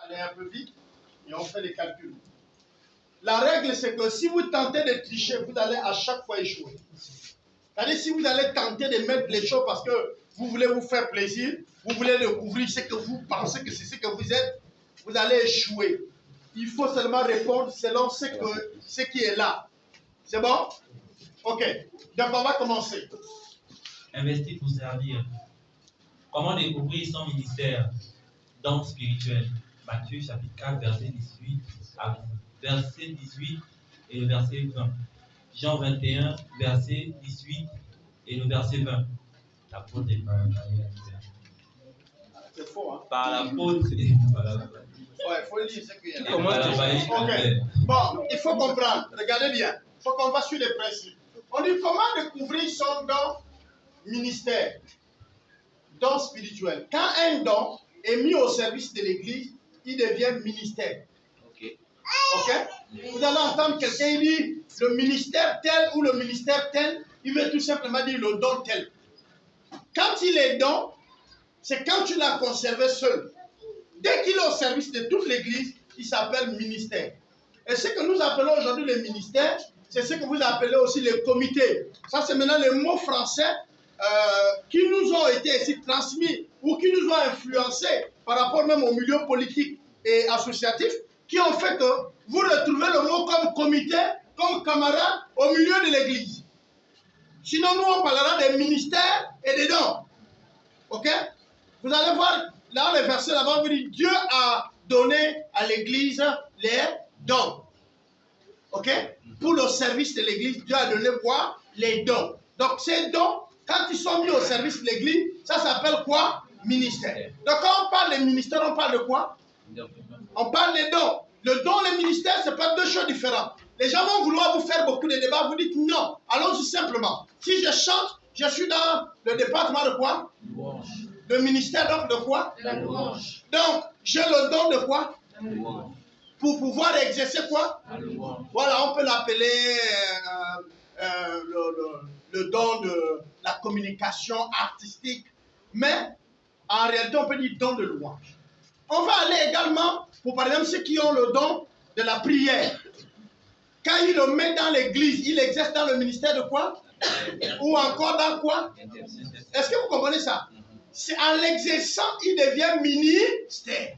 aller un peu vite et on fait les calculs. La règle, c'est que si vous tentez de tricher, vous allez à chaque fois échouer. C'est-à-dire, si vous allez tenter de mettre les choses parce que vous voulez vous faire plaisir, vous voulez découvrir ce que vous pensez que c'est ce que vous êtes, vous allez échouer. Il faut seulement répondre selon ce qui est là. C'est bon? Ok. Donc, on va commencer. Investir pour servir. Comment découvrir son ministère? Donc spirituel. Matthieu chapitre 4, verset 18 et le verset 20. Jean 21, verset 18 et le verset 20. La faute est par C'est faux, hein? par la faute et par la faute. Ouais, il faut lire ce qu'il y a là. Comment Ok. Bon, il faut comprendre. Regardez bien. Il faut qu'on va sur les principes. On dit comment découvrir son don ministère, don spirituel. Quand un don est mis au service de l'Église, il devient ministère. Ok? Vous allez entendre quelqu'un dire le ministère tel ou le ministère tel, il veut tout simplement dire le don tel. Quand il est don, c'est quand tu l'as conservé seul. Dès qu'il est au service de toute l'Église, il s'appelle ministère. Et ce que nous appelons aujourd'hui le ministère, c'est ce que vous appelez aussi les comités. Ça, c'est maintenant les mots français qui nous ont été ici transmis ou qui nous ont influencés par rapport même au milieu politique et associatif, qui ont fait que vous retrouvez le mot comme comité, comme camarade au milieu de l'Église. Sinon, nous, on parlera des ministères et des dons. Ok? Vous allez voir, dans les versets là-bas, vous dites Dieu a donné à l'Église les dons. Ok? Pour le service de l'Église, Dieu a donné quoi? Les dons. Donc, ces dons, quand ils sont mis au service de l'Église, ça s'appelle quoi? Ministère. Donc, quand on parle de ministère, on parle de quoi? On parle des dons. Le don et le ministère, ce n'est pas deux choses différentes. Les gens vont vouloir vous faire beaucoup de débats. Vous dites non. Allons-y simplement. Si je chante, je suis dans le département de quoi? Louange. Le ministère donc de quoi? De la louange. Donc, j'ai le don de quoi? La louange. Pour pouvoir exercer quoi? La louange. Voilà, on peut l'appeler le don de la communication artistique. Mais, en réalité, on peut dire don de louange. On va aller également, pour par exemple ceux qui ont le don de la prière. Quand il le met dans l'église, il exerce dans le ministère de quoi? Ou encore dans quoi? Est-ce que vous comprenez ça? C'est en l'exerçant, il devient ministère.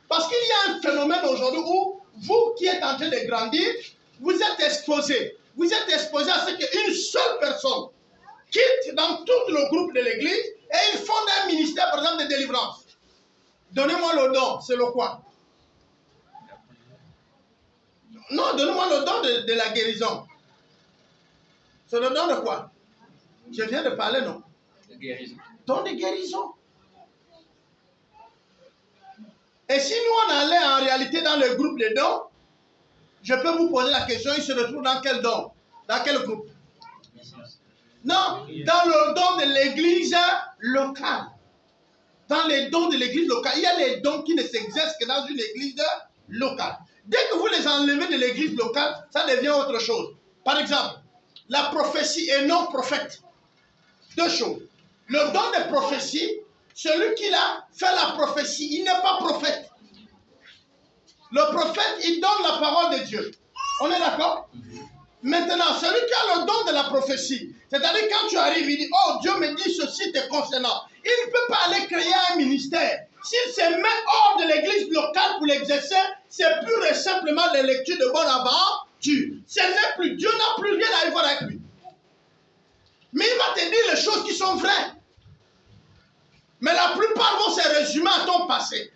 Parce qu'il y a un phénomène aujourd'hui où vous qui êtes en train de grandir, vous êtes exposé. Vous êtes exposé à ce qu'une seule personne quitte dans tout le groupe de l'église et il fonde un ministère, par exemple, de délivrance. Donnez-moi le don, c'est le quoi? Non, donnez-moi le don de la guérison. C'est le don de quoi? Je viens de parler, non? De guérison. Don de guérison. Et si nous, on allait en réalité dans le groupe de dons, je peux vous poser la question, il se retrouve dans quel don? Dans quel groupe? Non, dans le don de l'église locale. Dans les dons de l'église locale, il y a les dons qui ne s'exercent que dans une église locale. Dès que vous les enlevez de l'église locale, ça devient autre chose. Par exemple, la prophétie et non prophète. Deux choses. Le don de prophétie, celui qui a fait la prophétie, il n'est pas prophète. Le prophète, il donne la parole de Dieu. On est d'accord? Maintenant, celui qui a le don de la prophétie, c'est-à-dire quand tu arrives, il dit, oh Dieu me dit ceci te concernant. Il ne peut pas aller créer un ministère. S'il se met hors de l'église locale pour l'exercer, c'est pur et simplement la lecture de bonne aventure. Ce n'est plus, Dieu n'a plus rien à y voir avec lui. Mais il va te dire les choses qui sont vraies. Mais la plupart vont se résumer à ton passé.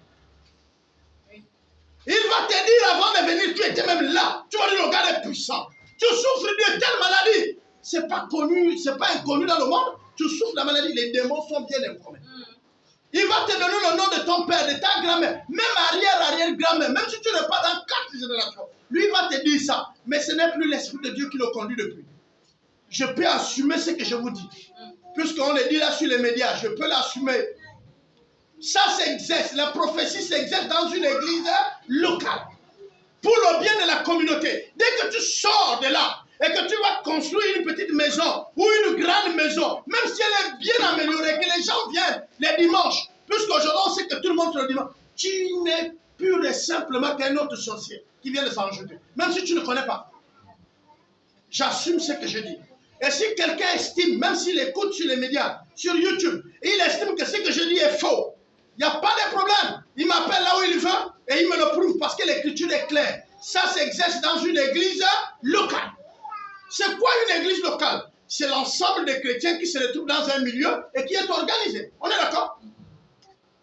Il va te dire avant de venir, tu étais même là. Tu vas dire, le gars est puissant. Tu souffres de telle maladie. Ce n'est pas connu, ce n'est pas inconnu dans le monde. Tu souffres de la maladie, les démons sont bien informés. Il va te donner le nom de ton père, de ta grand-mère, même arrière-grand-mère, même si tu n'es pas dans 4 générations. Lui, il va te dire ça. Mais ce n'est plus l'Esprit de Dieu qui le conduit depuis. Je peux assumer ce que je vous dis. Puisqu'on le dit là sur les médias, je peux l'assumer. Ça s'exerce, la prophétie s'exerce dans une église locale. Pour le bien de la communauté. Dès que tu sors de là et que tu vas construire une petite maison ou une grande maison, même si elle est bien améliorée, que les gens viennent les dimanches, puisqu'aujourd'hui on sait que tout le monde le dimanche, tu n'es pur et simplement qu'un autre sorcier qui vient de s'en ajouter. Même si tu ne connais pas. J'assume ce que je dis. Et si quelqu'un estime, même s'il écoute sur les médias, sur YouTube, et il estime que ce que je dis est faux, il n'y a pas de problème. Il m'appelle là où il veut et il me le prouve parce que l'écriture est claire. Ça s'exerce dans une église locale. C'est quoi une église locale? C'est l'ensemble des chrétiens qui se retrouvent dans un milieu et qui est organisé. On est d'accord?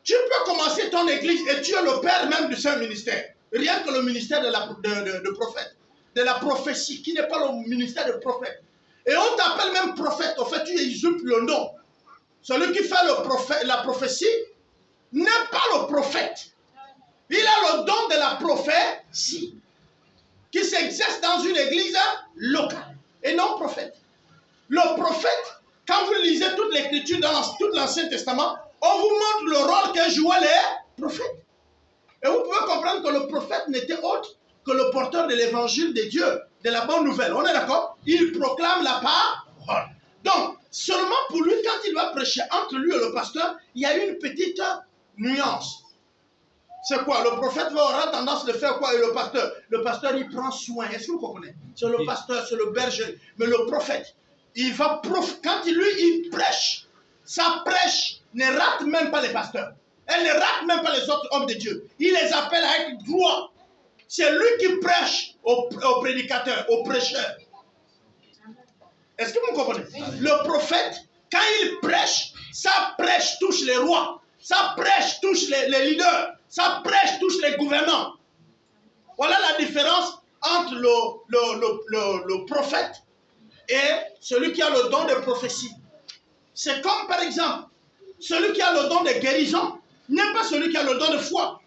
Tu peux commencer ton église et tu es le père même du Saint-Ministère. Rien que le ministère de prophète, de la prophétie, qui n'est pas le ministère de prophète. Et on t'appelle même prophète. En fait, tu usurpes le nom. Celui qui fait la prophétie n'est pas le prophète. Il a le don de la prophétie qui s'exerce dans une église locale et non prophète. Le prophète, quand vous lisez toute l'écriture dans tout l'Ancien Testament, on vous montre le rôle que jouaient les prophètes. Et vous pouvez comprendre que le prophète n'était autre que le porteur de l'évangile de Dieu, de la bonne nouvelle. On est d'accord? Il proclame la parole. Donc, seulement pour lui, quand il va prêcher entre lui et le pasteur, il y a une petite nuance. C'est quoi? Le prophète aura tendance de faire quoi? Et le pasteur, il prend soin. Est-ce que vous comprenez? C'est le pasteur, c'est le berger. Mais le prophète, il va quand il prêche, sa prêche ne rate même pas les pasteurs. Elle ne rate même pas les autres hommes de Dieu. Il les appelle à être droits. C'est lui qui prêche aux prédicateurs, aux prêcheurs. Est-ce que vous comprenez? Le prophète, quand il prêche, sa prêche touche les rois. Sa prêche touche les leaders. Sa prêche touche les gouvernants. Voilà la différence entre le prophète et celui qui a le don de prophétie. C'est comme par exemple, celui qui a le don de guérison n'est pas celui qui a le don de foi.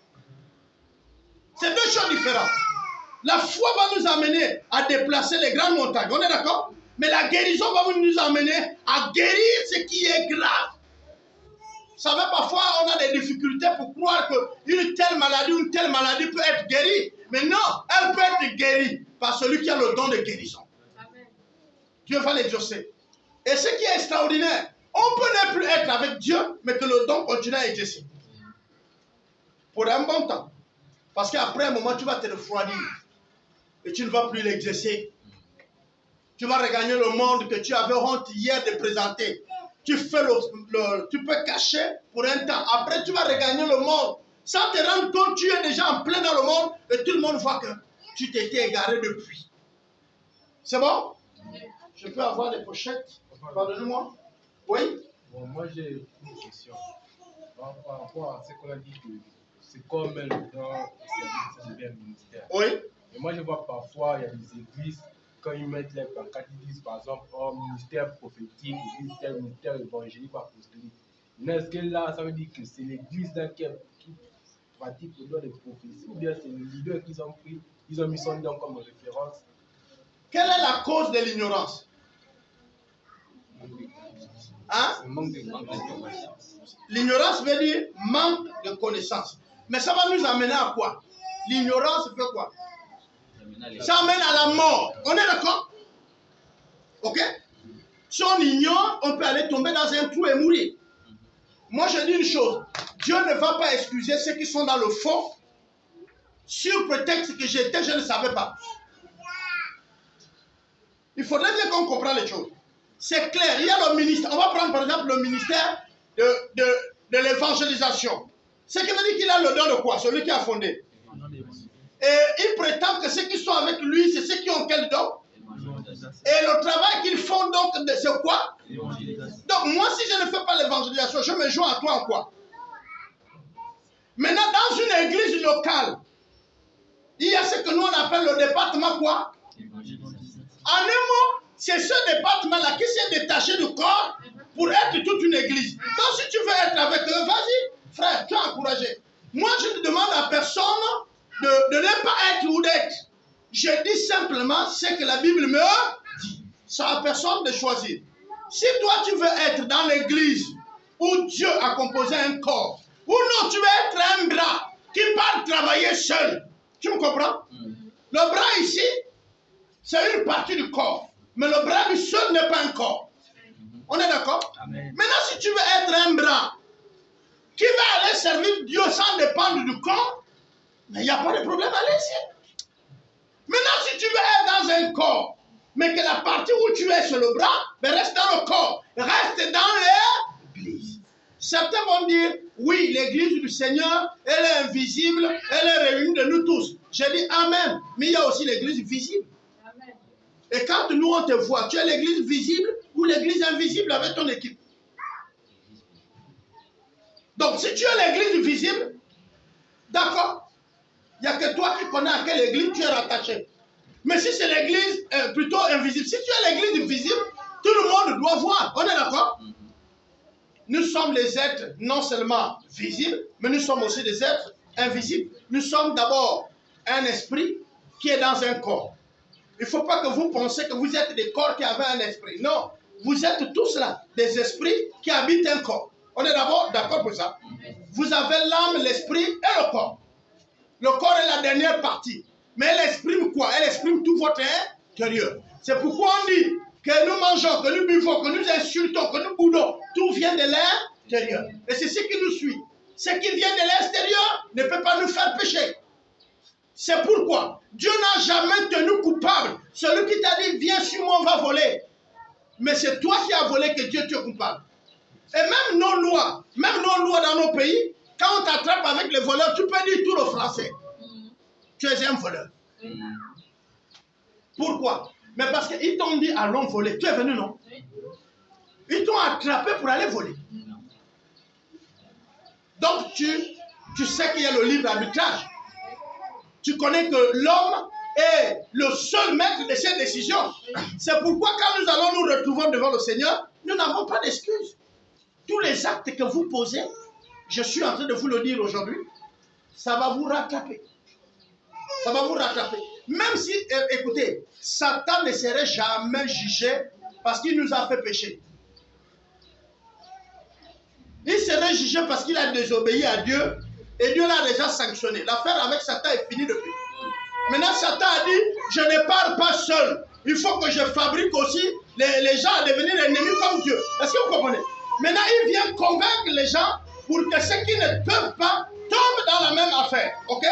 C'est deux choses différentes. La foi va nous amener à déplacer les grandes montagnes, on est d'accord? Mais la guérison va nous amener à guérir ce qui est grave. Vous savez, parfois on a des difficultés pour croire qu'une telle maladie peut être guérie. Mais non, elle peut être guérie par celui qui a le don de guérison. Amen. Dieu va l'exaucer. Et ce qui est extraordinaire, on peut ne plus être avec Dieu, mais que le don continue à exercer. Pour un bon temps. Parce qu'après un moment, tu vas te refroidir. Et tu ne vas plus l'exercer. Tu vas regagner le monde que tu avais honte hier de présenter. Tu peux cacher pour un temps. Après, tu vas regagner le monde. Sans te rendre compte, tu es déjà en plein dans le monde. Et tout le monde voit que tu t'étais égaré depuis. C'est bon? Je peux avoir des pochettes? Pardonnez-moi. Oui? Bon, moi, j'ai une question. Par rapport à ce qu'on a dit que c'est comme le dans le ministère. Oui. Et moi, je vois parfois, il y a des églises, quand ils mettent les pancartes, ils disent par exemple, oh, ministère prophétique, ministère évangélique, apostolique. Mais est-ce que là, ça veut dire que c'est l'église là qui pratique le don de prophétie, ou bien c'est les leaders qui ont pris, ils ont mis son nom comme référence? Quelle est la cause de l'ignorance? Hein? L'ignorance veut dire manque de connaissance. Mais ça va nous amener à quoi? L'ignorance fait quoi? Ça amène à la mort. On est d'accord? Ok? Si on ignore, on peut aller tomber dans un trou et mourir. Moi, je dis une chose. Dieu ne va pas excuser ceux qui sont dans le fond sur prétexte que je ne savais pas. Il faudrait bien qu'on comprenne les choses. C'est clair. Il y a le ministère. On va prendre par exemple le ministère de l'évangélisation. Ce qui veut dire qu'il a le don de quoi? Celui qui a fondé. Et il prétend que ceux qui sont avec lui, c'est ceux qui ont quel don? Et le travail qu'ils font, donc, c'est quoi? Donc, moi, si je ne fais pas l'évangélisation, je me joins à toi en quoi? Maintenant, dans une église locale, il y a ce que nous, on appelle le département quoi? En un mot, c'est ce département-là qui s'est détaché du corps pour être toute une église. Donc, si tu veux être avec eux, vas-y, frère, tu es encouragé. Moi, je ne demande à personne de ne pas être ou d'être. Je dis simplement ce que la Bible me dit. C'est à personne de choisir. Si toi, tu veux être dans l'église où Dieu a composé un corps, ou non, tu veux être un bras qui part travailler seul. Tu me comprends? Le bras ici, c'est une partie du corps. Mais le bras du seul n'est pas un corps. On est d'accord? Maintenant, si tu veux être un bras qui va aller servir Dieu sans dépendre du corps, Mais il n'y a pas de problème, allez-y. Maintenant, si tu veux être dans un corps, mais que la partie où tu es sur le bras, mais reste dans le corps, reste dans l'église. Certains vont dire, oui, l'église du Seigneur, elle est invisible, elle est réunie de nous tous. J'ai dit amen, mais il y a aussi l'église visible. Amen. Et quand nous on te voit, tu es l'église visible ou l'église invisible avec ton équipe. Donc si tu es l'église visible, d'accord, il n'y a que toi qui connais à quelle église tu es rattaché. Mais si c'est l'église plutôt invisible, si tu es l'église visible, tout le monde doit voir. On est d'accord? Nous sommes les êtres non seulement visibles, mais nous sommes aussi des êtres invisibles. Nous sommes d'abord un esprit qui est dans un corps. Il ne faut pas que vous pensiez que vous êtes des corps qui avaient un esprit. Non, vous êtes tous là, des esprits qui habitent un corps. On est d'abord d'accord pour ça? Vous avez l'âme, l'esprit et le corps. Le corps est la dernière partie. Mais elle exprime quoi? Elle exprime tout votre intérieur. C'est pourquoi on dit que nous mangeons, que nous buvons, que nous insultons, que nous boudons. Tout vient de l'intérieur. Et c'est ce qui nous suit. Ce qui vient de l'extérieur ne peut pas nous faire pécher. C'est pourquoi Dieu n'a jamais tenu coupable celui qui t'a dit viens sur moi, on va voler. Mais c'est toi qui as volé que Dieu te coupable. Et même nos lois dans nos pays, quand on t'attrape avec les voleurs, tu peux dire tout le français. Tu es un voleur. Pourquoi? Mais parce qu'ils t'ont dit allons voler. Tu es venu, non? Ils t'ont attrapé pour aller voler. Donc tu sais qu'il y a le libre arbitrage. Tu connais que l'homme est le seul maître de ses décisions. C'est pourquoi quand nous allons nous retrouver devant le Seigneur, nous n'avons pas d'excuses. Tous les actes que vous posez, je suis en train de vous le dire aujourd'hui, ça va vous rattraper. Ça va vous rattraper. Même si, écoutez, Satan ne serait jamais jugé parce qu'il nous a fait pécher. Il serait jugé parce qu'il a désobéi à Dieu et Dieu l'a déjà sanctionné. L'affaire avec Satan est finie depuis. Maintenant, Satan a dit, je ne pars pas seul. Il faut que je fabrique aussi les gens à devenir ennemis comme Dieu. Est-ce que vous comprenez? Maintenant, il vient convaincre les gens pour que ceux qui ne peuvent pas tombent dans la même affaire. Ok?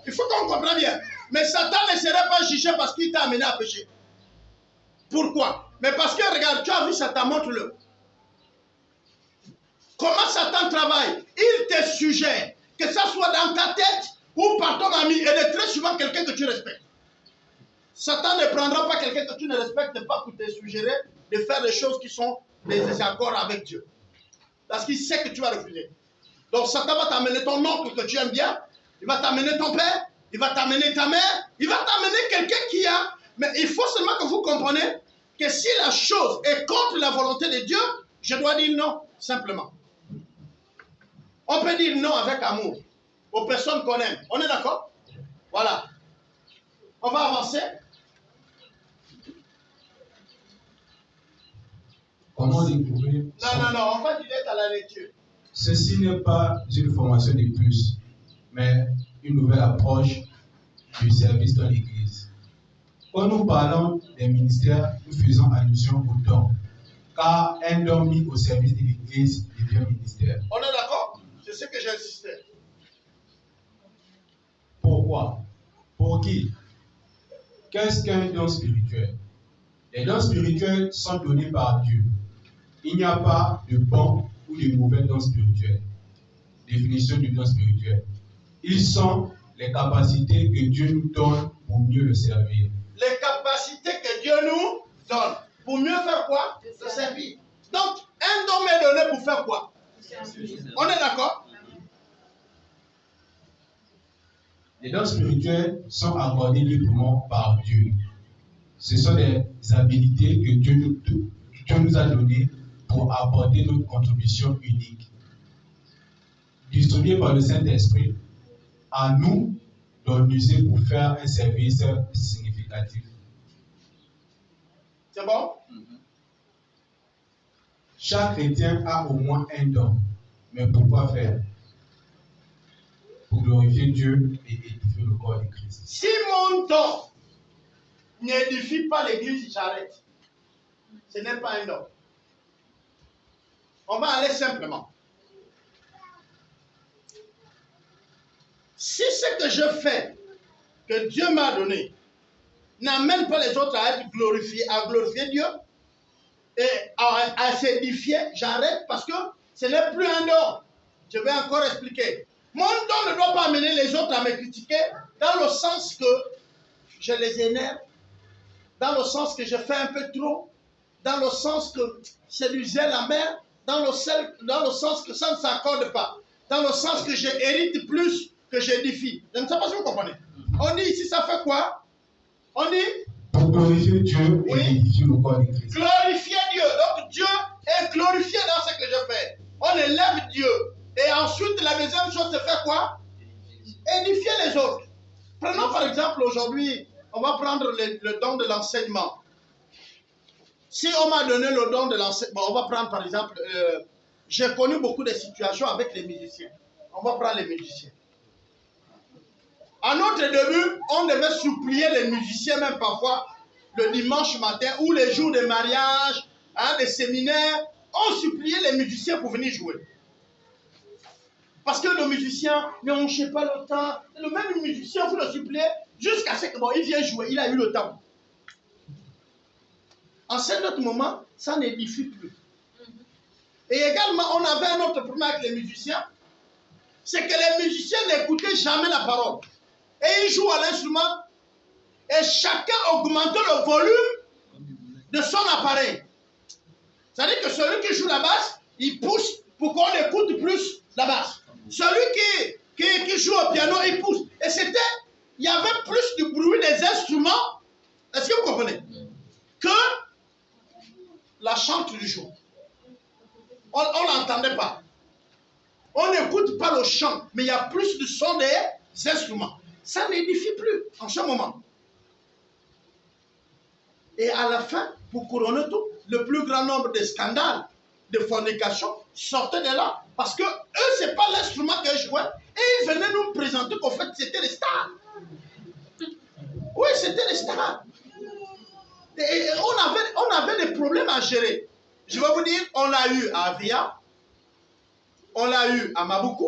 Il faut qu'on comprenne bien. Mais Satan ne serait pas jugé parce qu'il t'a amené à pécher. Pourquoi? Mais parce que, regarde, tu as vu Satan, montre-le. Comment Satan travaille? Il te suggère, que ça soit dans ta tête ou par ton ami, et de très souvent quelqu'un que tu respectes. Satan ne prendra pas quelqu'un que tu ne respectes pas pour te suggérer de faire des choses qui sont des accords avec Dieu. Parce qu'il sait que tu vas refuser. Donc Satan va t'amener ton oncle que tu aimes bien, il va t'amener ton père, il va t'amener ta mère, il va t'amener quelqu'un qui a... Mais il faut seulement que vous compreniez que si la chose est contre la volonté de Dieu, je dois dire non, simplement. On peut dire non avec amour aux personnes qu'on aime. On est d'accord? Voilà. On va avancer. Comment découvrir? Non, on va direct à la lecture. Ceci n'est pas une formation de plus, mais une nouvelle approche du service dans l'Église. Quand nous parlons des ministères, nous faisons allusion aux dons, car un don mis au service de l'Église devient ministère. On est d'accord? C'est ce que j'insistais. Pourquoi? Pour qui? Qu'est-ce qu'un don spirituel? Les dons spirituels sont donnés par Dieu. Il n'y a pas de bon ou de mauvais dons spirituels. Définition du don spirituel. Ils sont les capacités que Dieu nous donne pour mieux le servir. Les capacités que Dieu nous donne. Pour mieux faire quoi? Le servir. Donc, un don m'est donné pour faire quoi? On est d'accord? Les dons spirituels sont accordés librement par Dieu. Ce sont des habilités que Dieu nous a données pour apporter notre contribution unique. Distribuées par le Saint-Esprit, à nous d'en user pour faire un service significatif. C'est bon? Chaque chrétien a au moins un don. Mais pourquoi faire? Pour glorifier Dieu et édifier le corps de Christ. Si mon don n'édifie pas l'église, j'arrête. Ce n'est pas un don. On va aller simplement. si ce que je fais, que Dieu m'a donné, n'amène pas les autres à être glorifiés, à glorifier Dieu et à s'édifier, j'arrête parce que ce n'est plus un don. Je vais encore expliquer. Mon don ne doit pas amener les autres à me critiquer dans le sens que je les énerve, dans le sens que je fais un peu trop, dans le sens que c'est du zèle amer, dans le sens que ça ne s'accorde pas, dans le sens que j'hérite plus que j'édifie. Je ne sais pas si vous comprenez. On dit ici, ça fait quoi? On dit pour glorifier Dieu et édifier le corps de Christ. Glorifier Dieu. Donc Dieu est glorifié dans ce que je fais. On élève Dieu. Et ensuite, la deuxième chose, c'est faire quoi? Édifier les autres. Prenons par exemple aujourd'hui, on va prendre le don de l'enseignement. Si on m'a donné le don de l'enseignement, on va prendre par exemple, j'ai connu beaucoup de situations avec les musiciens. On va prendre les musiciens. À notre début, on devait supplier les musiciens, même parfois le dimanche matin ou les jours de mariage, des séminaires, on suppliait les musiciens pour venir jouer. Parce que le musicien, mais on ne sait pas le temps. Le même musicien, vous le suppliez jusqu'à ce qu'il vienne jouer. Il a eu le temps. En cet autre moment, ça n'édifie plus. Et également, on avait un autre problème avec les musiciens. C'est que les musiciens n'écoutaient jamais la parole. Et ils jouent à l'instrument. Et chacun augmentait le volume de son appareil. C'est-à-dire que celui qui joue la basse, il pousse pour qu'on écoute plus la basse. Celui qui joue au piano, il pousse. Et il y avait plus de bruit des instruments, est-ce que vous comprenez, que la chante du jour. On ne l'entendait pas. On n'écoute pas le chant, mais il y a plus de son des instruments. Ça n'édifie plus en ce moment. Et à la fin, pour couronner tout, le plus grand nombre de scandales, de fornication, sortaient de là. Parce que eux, ce n'est pas l'instrument qu'ils jouaient. Et ils venaient nous présenter qu'en fait, c'était les stars. Oui, c'était les stars. Et on avait des problèmes à gérer. Je vais vous dire, on l'a eu à Avia, on l'a eu à Mabuku,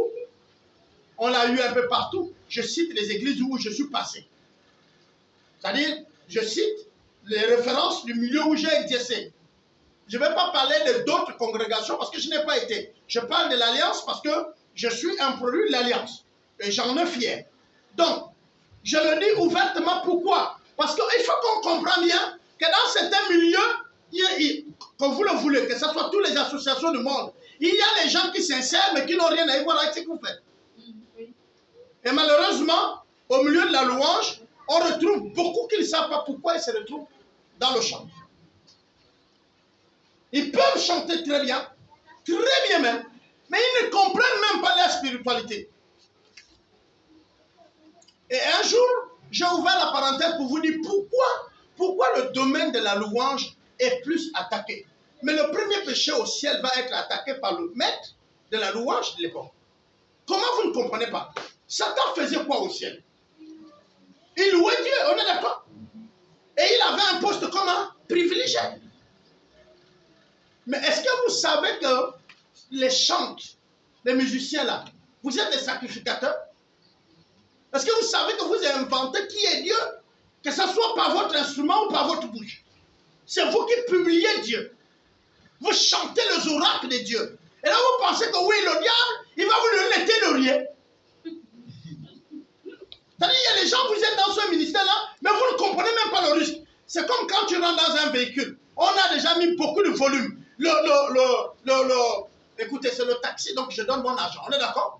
on l'a eu un peu partout. Je cite les églises où je suis passé. C'est-à-dire, je cite les références du milieu où j'ai exercé. Je ne vais pas parler d'autres congrégations parce que je n'ai pas été. Je parle de l'Alliance parce que je suis un produit de l'Alliance. Et j'en ai fier. Donc, je le dis ouvertement. Pourquoi? Parce qu'il faut qu'on comprenne bien que dans certains milieux, comme vous le voulez, que ce soit toutes les associations du monde, il y a les gens qui s'insèrent mais qui n'ont rien à y voir avec ce que vous faites. Et malheureusement, au milieu de la louange, on retrouve beaucoup qui ne savent pas pourquoi ils se retrouvent dans le chant. Ils peuvent chanter très bien même, mais ils ne comprennent même pas la spiritualité. Et un jour, j'ai ouvert la parenthèse pour vous dire pourquoi le domaine de la louange est plus attaqué. Mais le premier péché au ciel va être attaqué par le maître de la louange de l'époque. Comment vous ne comprenez pas? Satan faisait quoi au ciel? Il louait Dieu, on est d'accord? Et il avait un poste comme un privilégié. Mais est-ce que vous savez que les chantres, les musiciens là, vous êtes des sacrificateurs? Est-ce que vous savez que vous inventez qui est Dieu? Que ce soit par votre instrument ou par votre bouche. C'est vous qui publiez Dieu. Vous chantez les oracles de Dieu. Et là vous pensez que oui, le diable, il va vous le laisser laurier. C'est-à-dire, il y a des gens, vous êtes dans ce ministère-là, mais vous ne comprenez même pas le risque. C'est comme quand tu rentres dans un véhicule. On a déjà mis beaucoup de volume. Écoutez, c'est le taxi, donc je donne mon argent. On est d'accord?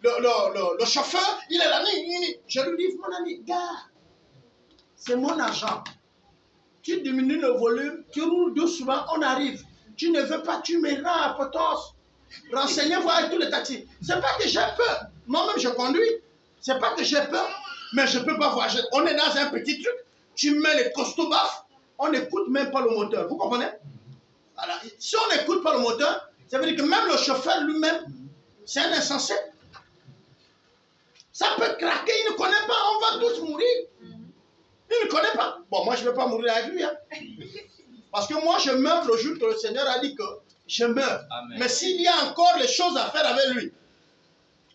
Le chauffeur, il est là. Je lui dis, mon ami, gars, c'est mon argent. Tu diminues le volume, tu roules doucement, on arrive. Tu ne veux pas, tu me rends à potos. Renseignez-vous avec tous les taxis. C'est pas que j'ai peur. Moi-même, je conduis. C'est pas que j'ai peur, mais je ne peux pas voyager. On est dans un petit truc, tu mets les costauds baffes, on n'écoute même pas le moteur. Vous comprenez? Alors, si on n'écoute pas le moteur, ça veut dire que même le chauffeur lui-même, c'est un insensé. Ça peut craquer, il ne connaît pas, on va tous mourir. Il ne connaît pas. Bon, moi, je ne vais pas mourir avec lui. Hein. Parce que moi, je meurs le jour que le Seigneur a dit que je meurs. Amen. Mais s'il y a encore les choses à faire avec lui,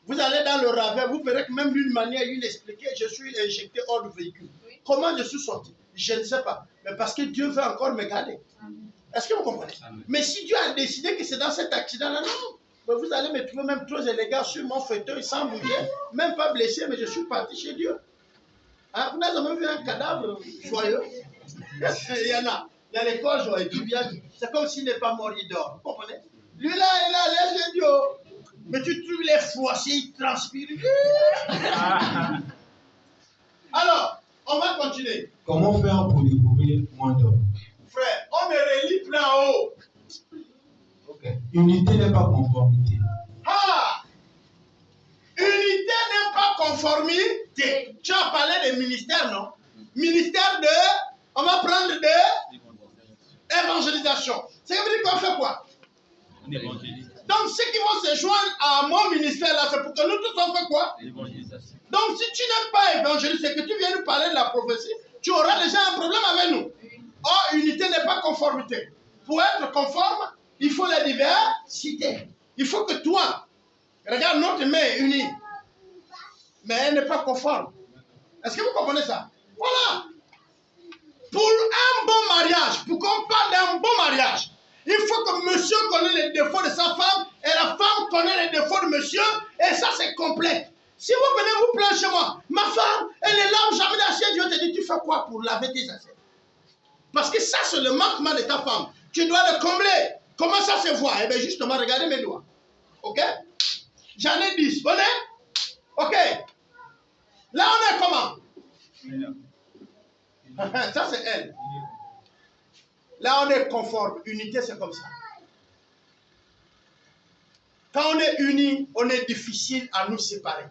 Vous allez dans le ravin, vous verrez que même d'une manière, une expliquée, je suis injecté hors du véhicule. Oui. Comment je suis sorti? Je ne sais pas. Mais parce que Dieu veut encore me garder. Est-ce que vous comprenez? Amen. Mais si Dieu a décidé que c'est dans cet accident-là, non. Mais vous allez me trouver même trop élégant sur mon fauteuil sans bouger, même pas blessé, mais je suis parti chez Dieu. Hein? Vous n'avez jamais vu un cadavre joyeux? Il y en a. Il y a les corps joyeux. C'est comme s'il n'est pas mort, il dort. Vous comprenez? Lui là, il est là, laisse Dieu. Mais tu trouves les froissés, il transpire. Alors, on va continuer. Comment faire pour découvrir moins d'hommes? Frère, on me relie plus en haut. Okay. Unité n'est pas conformité. Ah! Unité n'est pas conformité. Tu as parlé de ministère, non? Ministère de... On va prendre de... évangélisation. Ça veut dire qu'on fait quoi? Donc, ceux qui vont se joindre à mon ministère là, c'est pour que nous tous on fait quoi? Donc, si tu n'aimes pas évangéliser, c'est que tu viens nous parler de la prophétie, tu auras déjà un problème avec nous. Or, unité n'est pas conformité. Pour être conforme, il faut la diversité. Il faut que toi, regarde, notre main est unie, mais elle n'est pas conforme. Est-ce que vous comprenez ça? Voilà. Pour un bon mariage, pour qu'on parle d'un bon mariage, il faut que monsieur connaisse les défauts de sa femme et la femme connaisse les défauts de monsieur, et ça c'est complet. Si vous venez vous plaindre chez moi, ma femme, elle est là, jamais d'assiette, Dieu te dit, tu fais quoi pour laver tes assiettes? Parce que ça c'est le manquement de ta femme. Tu dois le combler. Comment ça se voit? Eh bien justement, regardez mes doigts. Ok? J'en ai 10. On est? Ok. Là on est comment? Ça c'est elle. Là, on est conforme. Unité, c'est comme ça. Quand on est unis, on est difficile à nous séparer.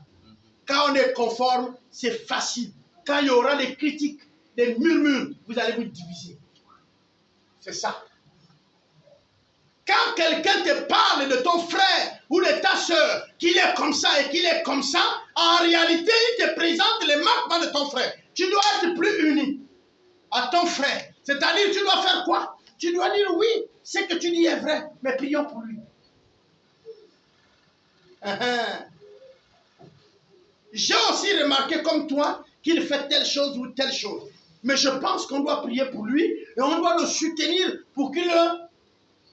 Quand on est conforme, c'est facile. Quand il y aura des critiques, des murmures, vous allez vous diviser. C'est ça. Quand quelqu'un te parle de ton frère ou de ta soeur, qu'il est comme ça et qu'il est comme ça, en réalité, il te présente les manquements de ton frère. Tu dois être plus uni à ton frère. C'est-à-dire, tu dois faire quoi? Tu dois dire oui, ce que tu dis est vrai, mais prions pour lui. J'ai aussi remarqué comme toi qu'il fait telle chose ou telle chose. Mais je pense qu'on doit prier pour lui et on doit le soutenir pour qu'il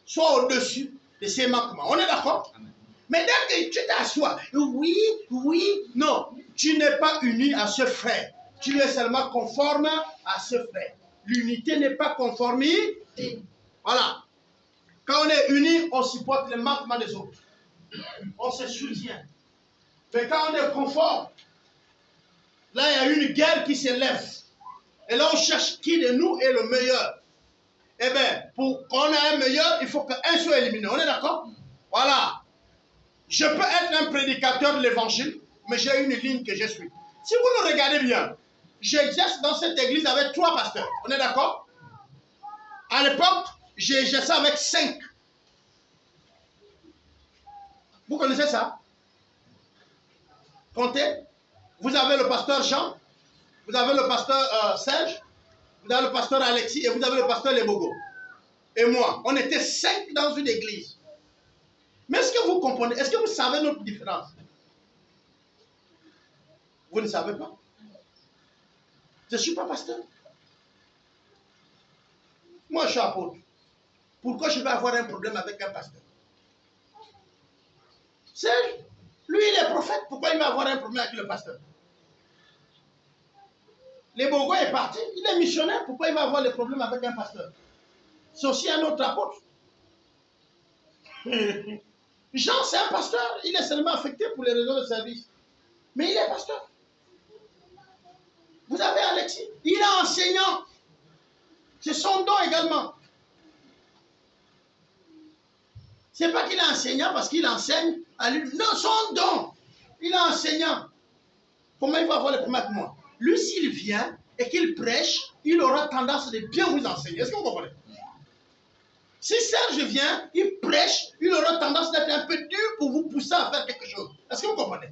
soit au-dessus de ses manquements. On est d'accord? Mais dès que tu t'assois, oui, non, tu n'es pas uni à ce frère. Tu es seulement conforme à ce frère. L'unité n'est pas conformité. Voilà. Quand on est unis, on supporte les manquements des autres. On se soutient. Mais quand on est conforme, là, il y a une guerre qui s'élève. Et là, on cherche qui de nous est le meilleur. Eh bien, pour qu'on ait un meilleur, il faut qu'un soit éliminé. On est d'accord? Voilà. Je peux être un prédicateur de l'évangile, mais j'ai une ligne que je suis. Si vous le regardez bien, j'exerce dans cette église avec 3 pasteurs. On est d'accord? À l'époque, j'ai exercé avec 5. Vous connaissez ça? Comptez. Vous avez le pasteur Jean, vous avez le pasteur Serge, vous avez le pasteur Alexis et vous avez le pasteur Lebogo. Et moi, on était 5 dans une église. Mais est-ce que vous comprenez? Est-ce que vous savez notre différence? Vous ne savez pas? Je ne suis pas pasteur. Moi, je suis apôtre. Pourquoi je vais avoir un problème avec un pasteur? Serge, lui, il est prophète. Pourquoi il va avoir un problème avec le pasteur? Les Bogo est parti. Il est missionnaire. Pourquoi il va avoir des problèmes avec un pasteur? C'est aussi un autre apôtre. Jean, c'est un pasteur. Il est seulement affecté pour les raisons de service. Mais il est pasteur. Vous avez Alexis. Il est enseignant. C'est son don également. Ce n'est pas qu'il est enseignant parce qu'il enseigne à lui. Non, son don. Il est enseignant. Comment il va avoir le problème avec moi? Lui, s'il vient et qu'il prêche, il aura tendance de bien vous enseigner. Est-ce que vous comprenez? Si Serge vient, il prêche, il aura tendance d'être un peu dur pour vous pousser à faire quelque chose. Est-ce que vous comprenez?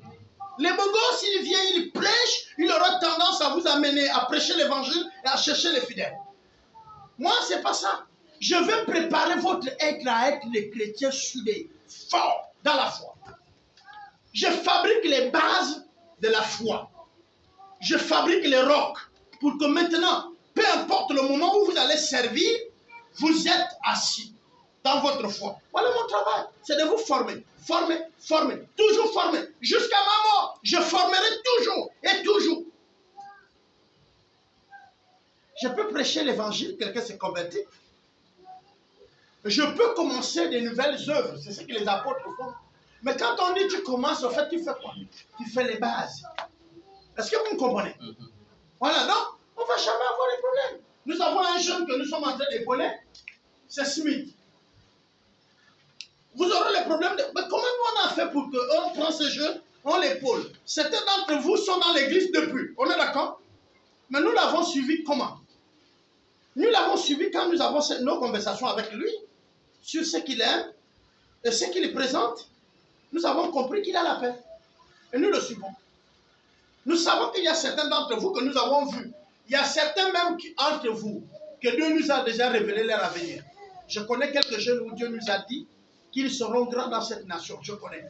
Les bogos, s'il vient, il prêche, il aura tendance à vous amener à prêcher l'évangile et à chercher les fidèles. Moi, ce n'est pas ça. Je veux préparer votre être à être les chrétiens soudés, forts dans la foi. Je fabrique les bases de la foi. Je fabrique les rocs pour que maintenant, peu importe le moment où vous allez servir, vous êtes assis dans votre foi. Voilà mon travail, c'est de vous former, former, former, toujours former. Jusqu'à ma mort, je formerai toujours et toujours. Je peux prêcher l'évangile, quelqu'un s'est converti. Je peux commencer des nouvelles œuvres, c'est ce que les apôtres font. Mais quand on dit tu commences, en fait, tu fais quoi? Tu fais les bases. Est-ce que vous me comprenez? Voilà, donc, on ne va jamais avoir des problèmes. Nous avons un jeune que nous sommes en train d'épauler, c'est Smith. Vous aurez les problèmes de... Mais comment nous on a fait pour qu'on prend ce jeune, on l'épaule? Certains d'entre vous sont dans l'église depuis, on est d'accord? Mais nous l'avons suivi comment? Nous l'avons suivi quand nous avons nos conversations avec lui sur ce qu'il aime et ce qu'il présente. Nous avons compris qu'il a la paix. Et nous le suivons. Nous savons qu'il y a certains d'entre vous que nous avons vus. Il y a certains même entre vous que Dieu nous a déjà révélé leur avenir. Je connais quelques jeunes où Dieu nous a dit qu'ils seront grands dans cette nation. Je connais.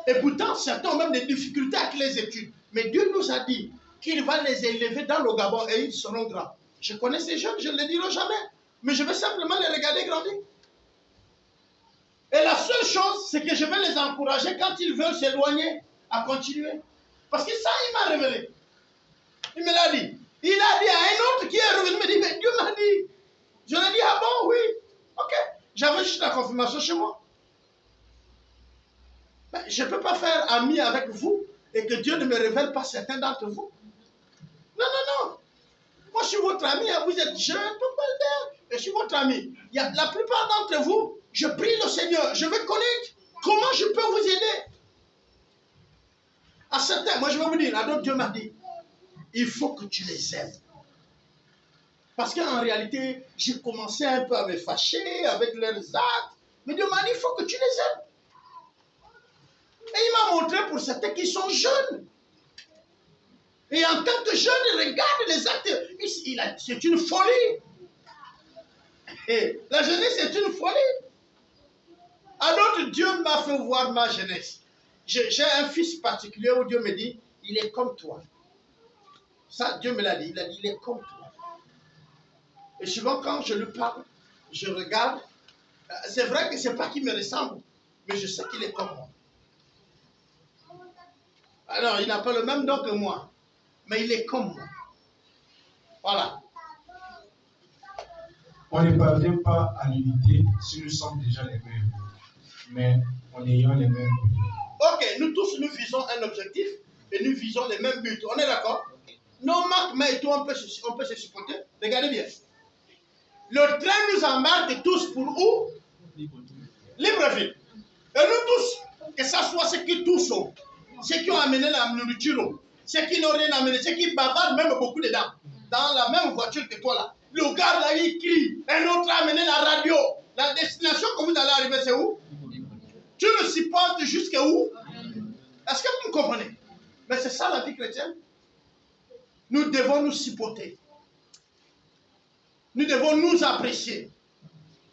Et pourtant, certains ont même des difficultés avec les études. Mais Dieu nous a dit qu'il va les élever dans le Gabon et ils seront grands. Je connais ces jeunes, je ne les dirai jamais. Mais je vais simplement les regarder grandir. Et la seule chose, c'est que je vais les encourager quand ils veulent s'éloigner à continuer. Parce que ça, il m'a révélé. Il me l'a dit. Il a dit à un autre qui est revenu, il me dit, mais Dieu m'a dit. Je lui ai dit, ah bon, oui. Ok. J'avais juste la confirmation chez moi. Mais je ne peux pas faire ami avec vous et que Dieu ne me révèle pas certains d'entre vous. Non, non, non. Moi, je suis votre ami, vous êtes jeune, je suis votre ami. La plupart d'entre vous, je prie le Seigneur, je vais connaître comment je peux vous aider. À certains, moi je vais vous dire, à d'autres, Dieu m'a dit, il faut que tu les aimes. Parce qu'en réalité, j'ai commencé un peu à me fâcher avec leurs actes. Mais Dieu m'a dit, il faut que tu les aimes. Et il m'a montré pour certains qui sont jeunes. Et en tant que jeune, il regarde les actes. C'est une folie. Et la jeunesse, c'est une folie. À d'autres, Dieu m'a fait voir ma jeunesse. J'ai un fils particulier où Dieu me dit, il est comme toi. Ça, Dieu me l'a dit. Il a dit, il est comme toi. Et souvent, quand je lui parle, je regarde. C'est vrai que ce n'est pas qu'il me ressemble, mais je sais qu'il est comme moi. Alors, il n'a pas le même don que moi, mais il est comme moi. Voilà. On ne parvient pas à l'unité si nous sommes déjà les mêmes, mais en ayant les mêmes buts. Ok, nous tous, nous visons un objectif et nous visons les mêmes buts. On est d'accord? Nos marques, mais et tout, on peut se supporter. Regardez bien. Le train nous embarque tous pour où? Libreville. Et nous tous, que ce soit ceux qui toussent, ceux qui ont amené la nourriture, ceux qui n'ont rien amené, ceux qui bavardent même beaucoup dedans, dans la même voiture que toi là. Le gars là, il crie. Un autre a amené la radio. La destination que vous allez arriver, c'est où? Tu le supportes jusqu'à où? Est-ce que vous me comprenez? Mais c'est ça la vie chrétienne. Nous devons nous supporter. Nous devons nous apprécier.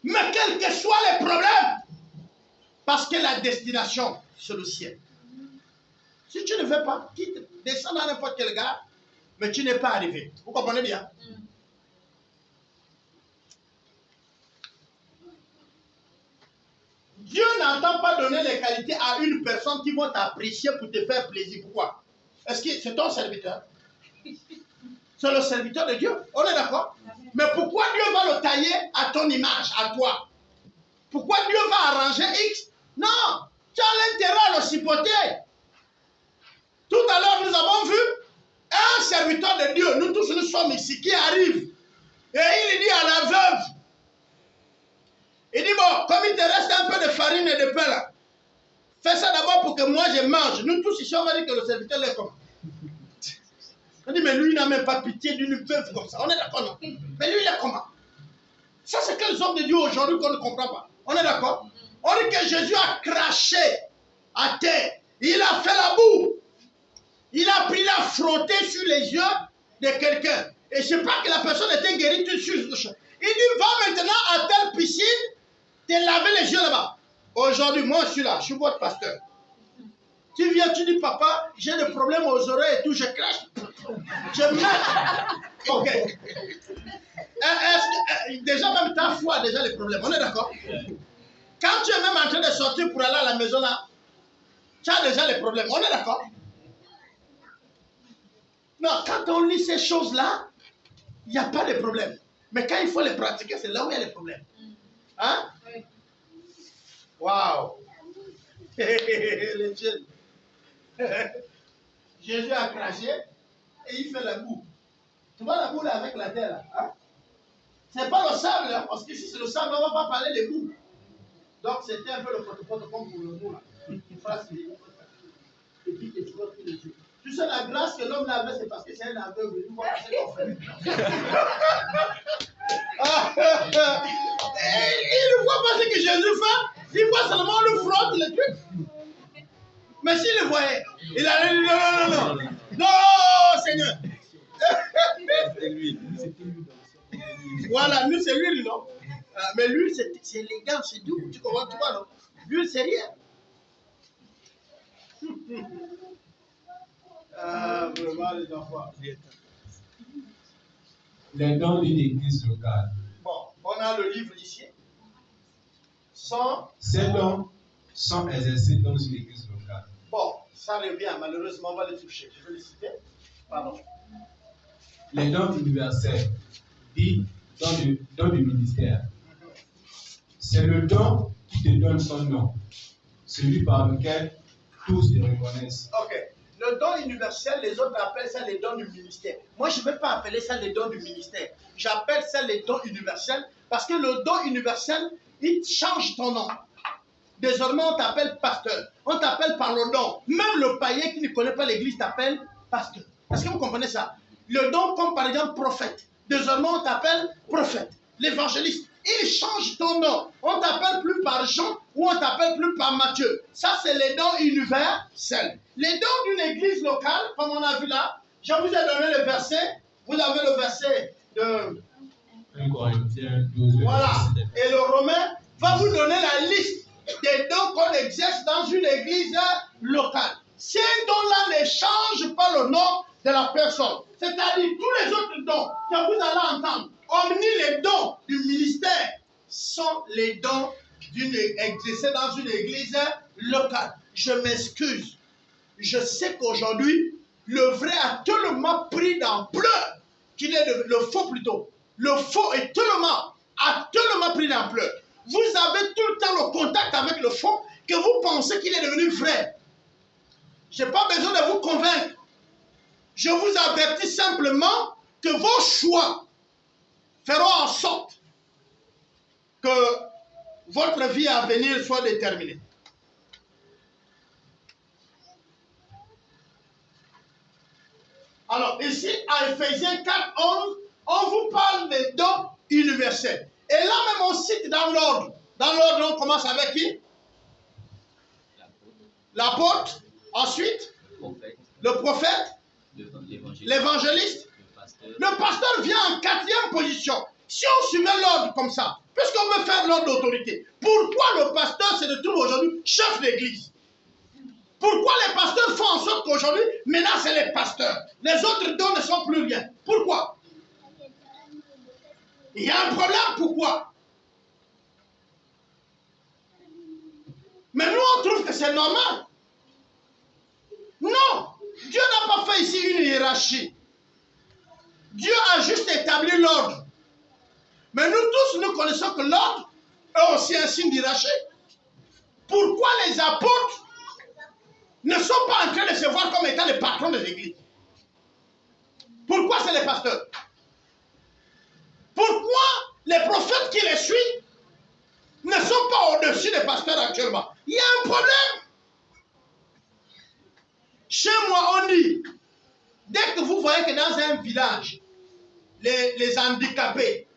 Mais quels que soient les problèmes, parce que la destination, c'est le ciel. Si tu ne veux pas, quitte, descends dans n'importe quel gars, mais tu n'es pas arrivé. Vous comprenez bien? Dieu n'entend pas donner les qualités à une personne qui va t'apprécier pour te faire plaisir. Pourquoi? Est-ce que c'est ton serviteur? C'est le serviteur de Dieu. On est d'accord? Mais pourquoi Dieu va le tailler à ton image, à toi? Pourquoi Dieu va arranger X? Non, tu as l'intérêt à le supporter. Tout à l'heure, nous avons vu un serviteur de Dieu, nous tous nous sommes ici, qui arrive. Et il dit à la veuve, il dit, bon, comme il te reste un peu de farine et de pain là, fais ça d'abord pour que moi je mange. Nous tous ici, on va dire que le serviteur est comme. On dit, mais lui, il n'a même pas pitié d'une veuve comme ça. On est d'accord, non? Mais lui, il est comment? Ça, c'est quels hommes de Dieu aujourd'hui qu'on ne comprend pas. On est d'accord? On dit que Jésus a craché à terre. Il a fait la boue. Il a pris la frotter sur les yeux de quelqu'un. Et je ne sais pas que la personne était guérie tout de suite. Il dit, va maintenant à telle piscine, te laver les yeux là-bas. Aujourd'hui, moi, je suis là, je suis votre pasteur. Tu viens, tu dis, papa, j'ai des problèmes aux oreilles et tout, je crache. Je mets. Ok. Déjà, même ta foi a déjà les problèmes. On est d'accord? Quand tu es même en train de sortir pour aller à la maison là, tu as déjà les problèmes. On est d'accord? Non, quand on lit ces choses-là, il n'y a pas de problème. Mais quand il faut les pratiquer, c'est là où il y a les problèmes. Hein? Waouh! Les jeunes. Jésus a craché et il fait la boue. Tu vois la boue là avec la terre là? Hein? C'est pas le sable, hein, parce que si c'est le sable, on ne va pas parler de boue. Donc c'était un peu le protocole comme pour le mot là. Et puis que tu vois tous les yeux. Tu sais la grâce que l'homme avait, c'est parce que c'est un aveugle. Il voit ce qu'on fait. Il ne voit pas ce que Jésus fait. Il voit seulement le frotte, le truc. Mais s'il le voyait, il a dit non. Non, Seigneur. C'était lui. Voilà, nous c'est l'huile, non? Mais l'huile, c'est élégant, c'est doux. Tu comprends, tu vois, non? L'huile, c'est rien. Vraiment, les enfants. Les dons d'une église locale. Bon, on a le livre ici. Ces dons sont exercés dans une église locale. Bon, ça revient, malheureusement, on va les toucher. Je vais les citer. Pardon. Les dons universels, dit don du ministère. C'est le don qui te donne son nom, celui par lequel tous te reconnaissent. Ok. Le don universel, les autres appellent ça les dons du ministère. Moi, je ne vais pas appeler ça les dons du ministère. J'appelle ça les dons universels parce que le don universel, il change ton nom. Désormais, on t'appelle pasteur. On t'appelle par le don. Même le païen qui ne connaît pas l'église t'appelle pasteur. Est-ce que vous comprenez ça? Le don, comme par exemple prophète. Désormais, on t'appelle prophète. L'évangéliste. Il change ton nom. On t'appelle plus par Jean ou on t'appelle plus par Matthieu. Ça, c'est les dons universels. Les dons d'une église locale, comme on a vu là, je vous ai donné le verset. Vous avez le verset de... 1 Corinthiens 12. Voilà. Et le Romain va vous donner la liste des dons qu'on exerce dans une église locale. Ces dons-là ne changent pas le nom de la personne. C'est-à-dire tous les autres dons que vous allez entendre, hormis les dons du ministère, sont les dons exercés dans une église locale. Je m'excuse. Je sais qu'aujourd'hui, le vrai a tellement pris d'ampleur qu'il est le faux plutôt. Le faux a tellement pris d'ampleur. Vous avez tout le temps le contact avec le faux que vous pensez qu'il est devenu vrai. Je n'ai pas besoin de vous convaincre. Je vous avertis simplement que vos choix feront en sorte que votre vie à venir soit déterminée. Alors ici, à Ephésiens 4, 11, on vous parle des dons universels. Et là même on cite dans l'ordre. Dans l'ordre, on commence avec qui? L'apôtre. Ensuite, le prophète. L'évangéliste. Le pasteur vient en 4e position. Si on suivait l'ordre comme ça, puisqu'on veut faire l'ordre d'autorité, pourquoi le pasteur se retrouve aujourd'hui chef d'église? Pourquoi les pasteurs font en sorte qu'aujourd'hui, maintenant c'est les pasteurs? Les autres dons ne sont plus rien. Pourquoi? Il y a un problème, pourquoi? Mais nous on trouve que c'est normal. Non, Dieu n'a pas fait ici une hiérarchie. Dieu a juste établi l'ordre. Mais nous tous, nous connaissons que l'ordre est aussi un signe d'hiérarchie. Pourquoi les apôtres ne sont pas en train de se voir comme étant les patrons de l'église? Pourquoi c'est les pasteurs? Pourquoi les prophètes qui les suivent ne sont pas au-dessus des pasteurs actuellement? Il y a un problème. Chez moi, on dit, dès que vous voyez que dans un village, les handicapés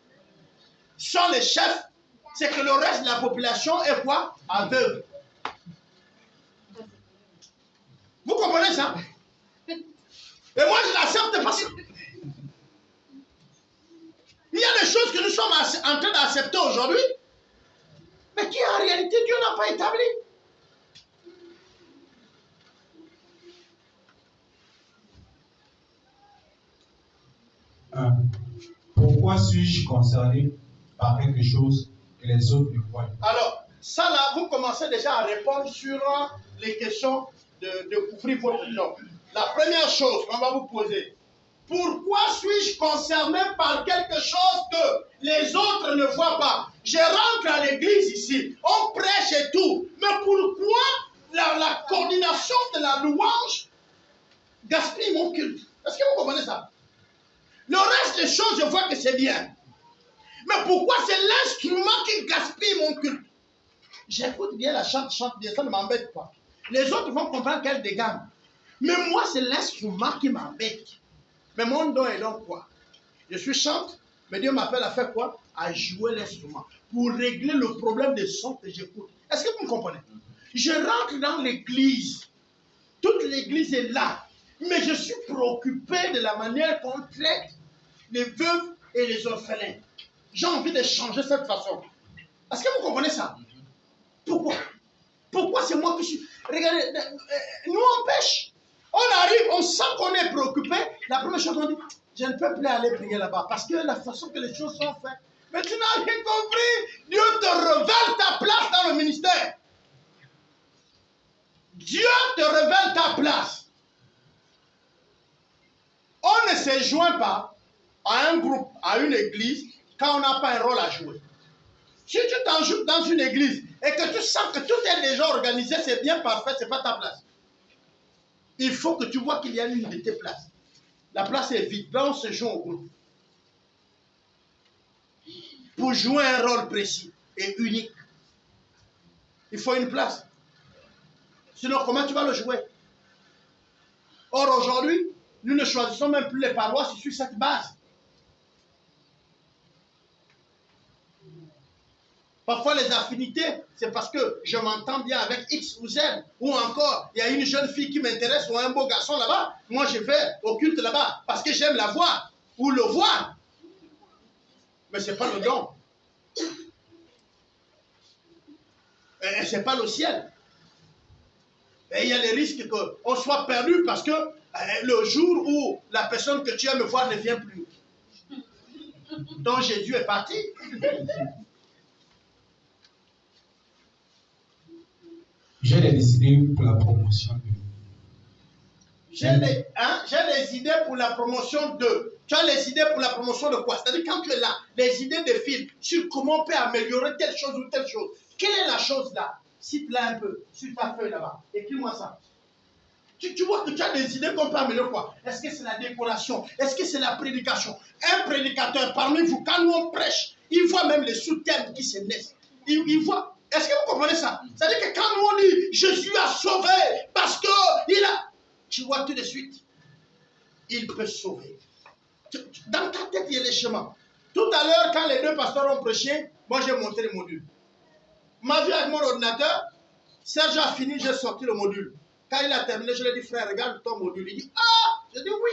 sont les chefs, c'est que le reste de la population est quoi? Aveugle. Vous comprenez ça? Et moi, je l'accepte parce que il y a des choses que nous sommes en train d'accepter aujourd'hui, mais qui en réalité Dieu n'a pas établi. 1. Pourquoi suis-je concerné par quelque chose que les autres ne voient pas? Alors, ça là, vous commencez déjà à répondre sur les questions de couvrir votre nom. La première chose qu'on va vous poser, pourquoi suis-je concerné par quelque chose que les autres ne voient pas? Je rentre à l'église ici, on prêche et tout, mais pourquoi la coordination de la louange gaspille mon culte? Est-ce que vous comprenez ça? Le reste des choses, je vois que c'est bien. Mais pourquoi c'est l'instrument qui gaspille mon culte? J'écoute bien la chante bien, ça ne m'embête pas. Les autres vont comprendre qu'elle dégaine. Mais moi, c'est l'instrument qui m'embête. Mais mon don est donc quoi? Je suis chante, mais Dieu m'appelle à faire quoi? À jouer l'instrument. Pour régler le problème des sons que j'écoute. Est-ce que vous me comprenez? Je rentre dans l'église. Toute l'église est là. Mais je suis préoccupé de la manière qu'on traite les veuves et les orphelins. J'ai envie de changer cette façon. Est-ce que vous comprenez ça? Pourquoi? Pourquoi c'est moi qui suis... Regardez, nous on pêche. On arrive, on sent qu'on est préoccupé. La première chose qu'on dit, je ne peux plus aller prier là-bas parce que la façon que les choses sont faites. Mais tu n'as rien compris. Dieu te révèle ta place dans le ministère. Dieu te révèle ta place. On ne se joint pas à un groupe, à une église, quand on n'a pas un rôle à jouer. Si tu t'enjoutes dans une église et que tu sens que tout est déjà organisé, c'est bien parfait, ce n'est pas ta place. Il faut que tu vois qu'il y a une de tes places. La place est vide, là on se joint au groupe. Pour jouer un rôle précis et unique, il faut une place. Sinon, comment tu vas le jouer? Or, aujourd'hui, nous ne choisissons même plus les paroisses sur cette base. Parfois, les affinités, c'est parce que je m'entends bien avec X ou Z. Ou encore, il y a une jeune fille qui m'intéresse ou un beau garçon là-bas. Moi, je vais au culte là-bas parce que j'aime la voir ou le voir. Mais ce n'est pas le don. Et ce n'est pas le ciel. Et il y a les risques qu'on soit perdu parce que le jour où la personne que tu aimes voir ne vient plus. Donc Jésus est parti. J'ai des idées pour la promotion de... J'ai des idées pour la promotion de... Tu as les idées pour la promotion de quoi? C'est-à-dire quand tu es là, les idées de film sur comment on peut améliorer telle chose ou telle chose. Quelle est la chose là? Cite-la un peu sur ta feuille là-bas. Écris-moi ça. Tu vois que tu as des idées qu'on peut améliorer quoi? Est-ce que c'est la décoration? Est-ce que c'est la prédication? Un prédicateur parmi vous, quand nous on prêche, il voit même les sous-thèmes qui se naissent. Il voit... Est-ce que vous comprenez ça? C'est-à-dire que quand nous on dit Jésus a sauvé parce qu'il a... Tu vois tout de suite, il peut sauver. Dans ta tête, il y a les chemins. Tout à l'heure, quand les deux pasteurs ont prêché, moi j'ai monté le module. Ma vie avec mon ordinateur, Serge a fini, j'ai sorti le module. Quand il a terminé, je lui ai dit, frère, regarde ton module. Il dit, ah! J'ai dit oui.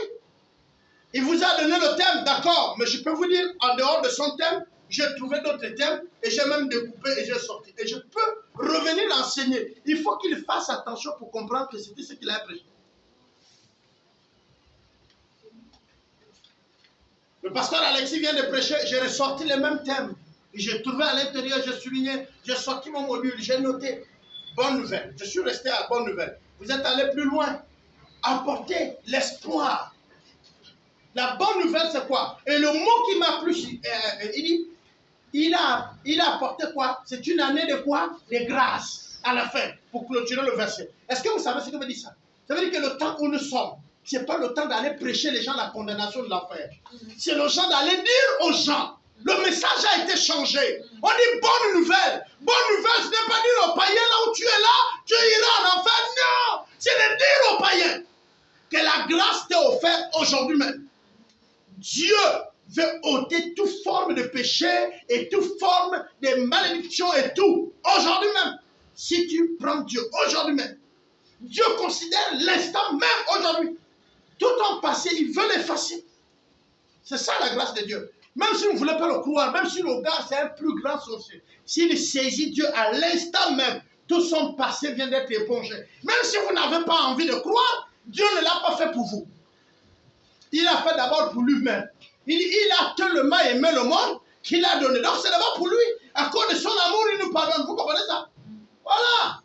Il vous a donné le thème, d'accord, mais je peux vous dire, en dehors de son thème, j'ai trouvé d'autres thèmes et j'ai même découpé et j'ai sorti. Et je peux revenir l'enseigner. Il faut qu'il fasse attention pour comprendre que c'était ce qu'il a prêché. Le pasteur Alexis vient de prêcher, j'ai ressorti les mêmes thèmes. J'ai trouvé à l'intérieur, j'ai souligné, j'ai sorti mon module, j'ai noté. Bonne nouvelle. Je suis resté à bonne nouvelle. Vous êtes allé plus loin. Apporter l'espoir. La bonne nouvelle, c'est quoi? Et le mot qui m'a plu, il dit, il a apporté quoi? C'est une année de quoi? De grâce à la fin, pour clôturer le verset. Est-ce que vous savez ce que veut dire ça? Ça veut dire que le temps où nous sommes, ce n'est pas le temps d'aller prêcher les gens la condamnation de l'enfer. C'est le temps d'aller dire aux gens, le message a été changé. On dit bonne nouvelle. Bonne nouvelle, ce n'est pas dire aux païens là où tu es là, tu iras en enfer. Non, c'est de dire aux païens que la grâce t'est offerte aujourd'hui même. Dieu veut ôter toute forme de péché et toute forme de malédiction et tout. Aujourd'hui même, si tu prends Dieu aujourd'hui même, Dieu considère l'instant même aujourd'hui. Tout en passé, il veut l'effacer. C'est ça la grâce de Dieu. Même si vous ne voulez pas le croire, même si le gars c'est un plus grand sorcier, s'il saisit Dieu à l'instant même, tout son passé vient d'être épongé. Même si vous n'avez pas envie de croire, Dieu ne l'a pas fait pour vous. Il l'a fait d'abord pour lui-même. Il a tellement aimé le monde qu'il a donné. Donc c'est d'abord pour lui. À cause de son amour, il nous pardonne. Vous comprenez ça? Voilà.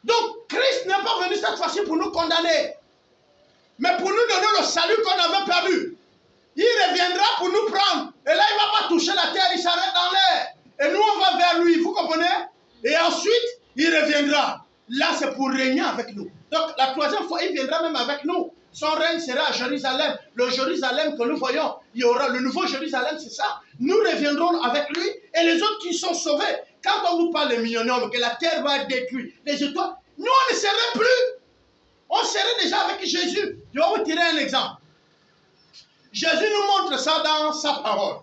Donc Christ n'est pas venu cette fois-ci pour nous condamner, mais pour nous donner le salut qu'on avait perdu. Il reviendra pour nous prendre. Et là, il ne va pas toucher la terre, il s'arrête dans l'air. Et nous, on va vers lui, vous comprenez? Et ensuite, il reviendra. Là, c'est pour régner avec nous. Donc, la troisième fois, il viendra même avec nous. Son règne sera à Jérusalem. Le Jérusalem que nous voyons, il y aura le nouveau Jérusalem, c'est ça. Nous reviendrons avec lui et les autres qui sont sauvés. Quand on vous parle des millionnaires, que la terre va être détruite, les étoiles, nous, on ne serait plus. On serait déjà avec Jésus. Je vais vous tirer un exemple. Jésus nous montre ça dans sa parole.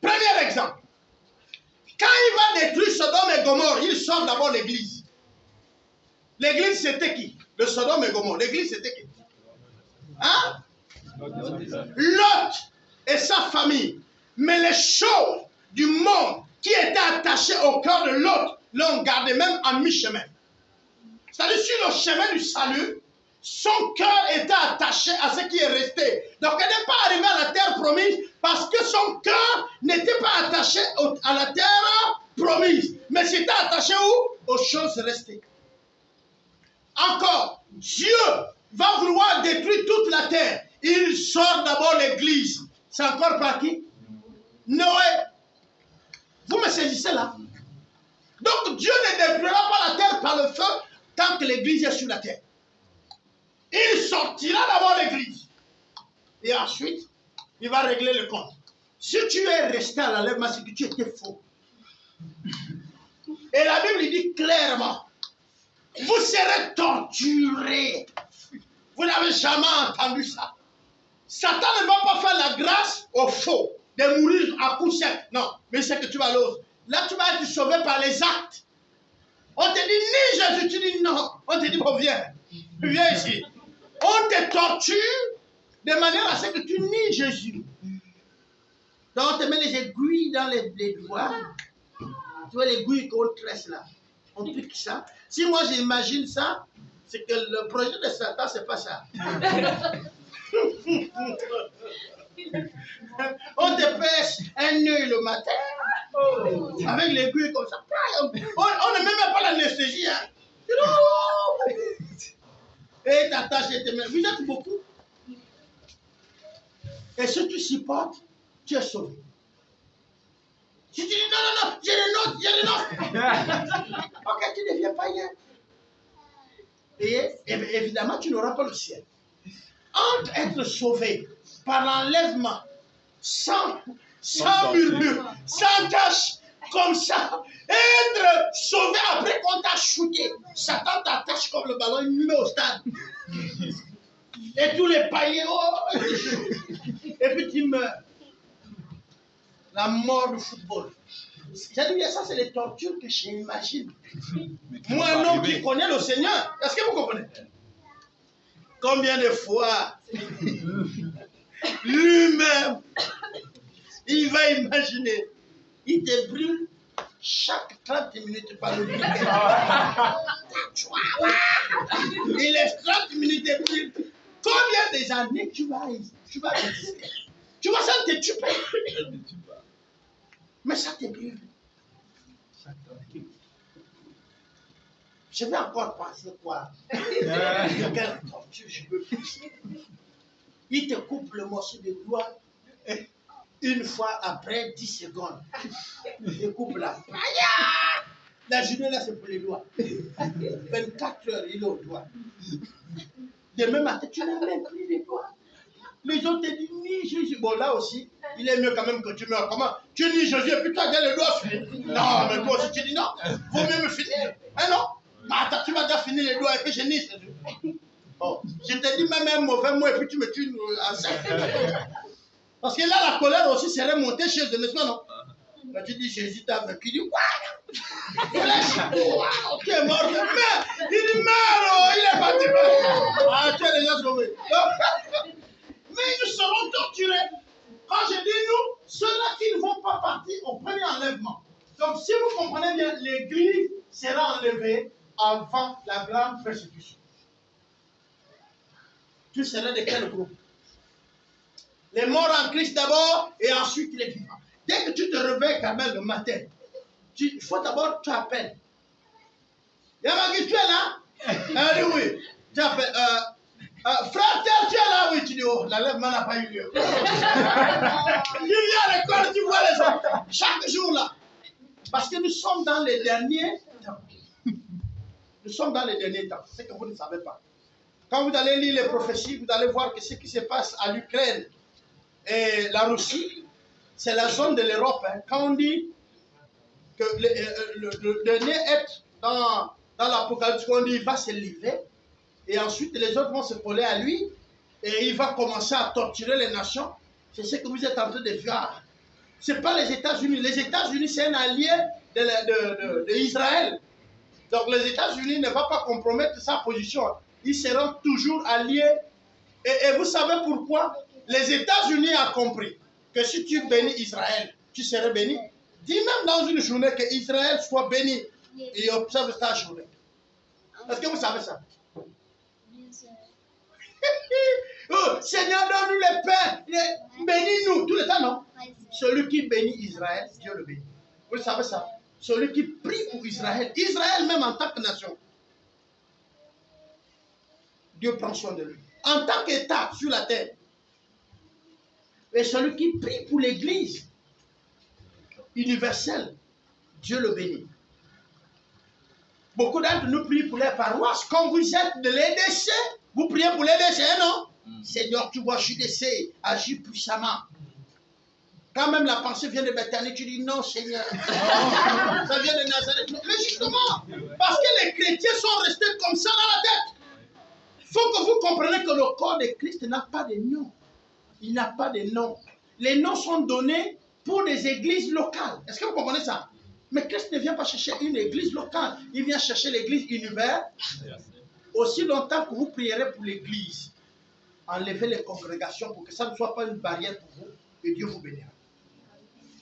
Premier exemple. Quand il va détruire Sodome et Gomorrhe, il sort d'abord l'église. L'église, c'était qui? Le Sodome et Gomorrhe. L'église, c'était qui? Hein? Lot et sa famille. Mais les choses du monde qui étaient attachées au cœur de Lot l'ont gardé même à mi-chemin. C'est-à-dire sur le chemin du salut, son cœur était attaché à ce qui est resté. Donc elle n'est pas arrivée à la terre promise parce que son cœur n'était pas attaché à la terre promise. Mais c'était attaché où? Aux choses restées. Encore, Dieu va vouloir détruire toute la terre. Il sort d'abord l'église. C'est encore par qui? Noé. Vous me saisissez là? Donc Dieu ne détruira pas la terre par le feu tant que l'église est sur la terre. Il sortira d'abord l'église. Et ensuite, il va régler le compte. Si tu es resté à l'enlèvement, c'est que tu étais faux. Et la Bible dit clairement, vous serez torturés. Vous n'avez jamais entendu ça. Satan ne va pas faire la grâce au faux de mourir à coup sec. Non, mais c'est que tu vas l'autre. Là, tu vas être sauvé par les actes. On te dit ni Jésus, tu dis non. On te dit bon, viens ici. On te torture de manière à ce que tu nies Jésus. Donc on te met les aiguilles dans les doigts. Tu vois l'aiguille qu'on tresse là. On pique ça. Si moi j'imagine ça, c'est que le projet de Satan, c'est pas ça. On te pèse un œil le matin. Avec l'aiguille comme ça. On ne met même pas l'anesthésie. Hein. Et t'attaches et te mets. Vous êtes beaucoup. Et si tu supportes, tu es sauvé. Si tu dis non, j'ai les notes. Ok, tu ne deviens pas rien. Et évidemment, tu n'auras pas le ciel. Entre être sauvé par l'enlèvement, sans murmure, sans tâche, comme ça, être sauvé après qu'on t'a shooté. Satan t'attache comme le ballon, il met au stade. Et tous les païens, oh, et puis tu meurs. La mort du football. J'ai dit, ça, c'est les tortures que j'imagine. Moi, un homme qui connaît le Seigneur, est-ce que vous comprenez? Combien de fois lui-même, il va imaginer, il te brûle chaque 30 minutes par le briquet. Il laisse 30 minutes et brûle. Combien des années tu vas résister? Tu vois, ça ne te tue pas. Mais ça te brûle. Je vais encore penser quoi? Quelle torture je veux plus. Il te coupe le morceau de doigt une fois après 10 secondes. Il te coupe la paille. La journée là, c'est pour les doigts. 24 heures, il est au doigt. Demain matin, tu n'as même plus les doigts. Les autres te disent, ni Jésus. Bon, là aussi, il est mieux quand même que tu meurs. Comment? Tu nies Jésus et puis toi, tu as le doigt fini. Non, mais toi aussi, tu dis non. Vaut mieux me finir. Hein, non? Mais attends, tu vas déjà finir les doigts et puis je nie Jésus. Bon, je te dis même un mauvais mot et puis tu me tues à sec. Parce que là, la colère aussi serait montée chez eux, n'est-ce pas, non? Mais tu dis, Jésus t'a vaincu. Il dit, quoi? Tu es mort. Il dit, meurs, il est parti. Ah, tu es déjà sauvé. Mais nous serons torturés. Quand je dis nous, ceux-là qui ne vont pas partir au premier enlèvement. Donc, si vous comprenez bien, l'église sera enlevée avant la grande persécution. Tu serais de quel groupe? Les morts en Christ d'abord et ensuite les vivants. Dès que tu te réveilles quand même le matin, il faut d'abord tu appelles. Yamagi, tu es là? Elle dit oui. Tu appelles. Frère, tu es là? Oui, tu dis oh, l'enlèvement n'a pas eu lieu. Tu viens à l'école, tu vois les autres. Chaque jour là. Parce que nous sommes dans les derniers temps. Nous sommes dans les derniers temps. C'est que vous ne savez pas. Quand vous allez lire les prophéties, vous allez voir que ce qui se passe à l'Ukraine et la Russie, c'est la zone de l'Europe. Hein. Quand on dit que le dernier être dans l'Apocalypse, on dit il va se livrer et ensuite les autres vont se coller à lui et il va commencer à torturer les nations. C'est ce que vous êtes en train de voir. Ce n'est pas les États-Unis. Les États-Unis, c'est un allié d'Israël. Donc les États-Unis ne vont pas compromettre sa position. Ils seront toujours alliés. Et vous savez pourquoi? Les États-Unis ont compris que si tu bénis Israël, tu serais béni. Dis même dans une journée que Israël soit béni et observe ta journée. Est-ce que vous savez ça? Oh, Seigneur, donne-nous le pain. Bénis-nous tout le temps, non? Celui qui bénit Israël, Dieu le bénit. Vous savez ça? Celui qui prie pour Israël, Israël même en tant que nation, Dieu prend soin de lui. En tant qu'État sur la terre. Et celui qui prie pour l'Église universelle, Dieu le bénit. Beaucoup d'entre nous prient pour les paroisses. Quand vous êtes de l'EDC, vous priez pour l'EDC, non? Seigneur, tu vois, je suis décès, agis puissamment. Quand même la pensée vient de Bethanie, tu dis non, Seigneur. Ça vient de Nazareth. Mais justement, parce que les chrétiens sont restés comme ça dans la tête. Il faut que vous compreniez que le corps de Christ n'a pas de nom. Il n'a pas de nom. Les noms sont donnés pour des églises locales. Est-ce que vous comprenez ça? Mais Christ ne vient pas chercher une église locale. Il vient chercher l'église universelle. Aussi longtemps que vous prierez pour l'église, enlevez les congrégations pour que ça ne soit pas une barrière pour vous et Dieu vous bénira.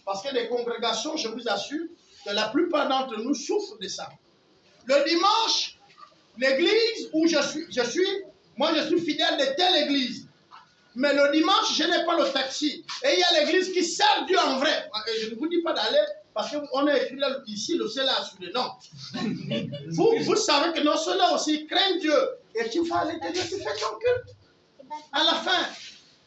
Parce que les congrégations, je vous assure que la plupart d'entre nous souffrent de ça. Le dimanche, l'église où je suis, moi je suis fidèle de telle église. Mais le dimanche, je n'ai pas le taxi. Et il y a l'église qui sert Dieu en vrai. Et je ne vous dis pas d'aller parce qu'on a écrit là, ici le cela sur le nom. Vous savez que non, ceux-là aussi craignent Dieu. Et tu vas à l'intérieur, tu fais ton culte. À la fin,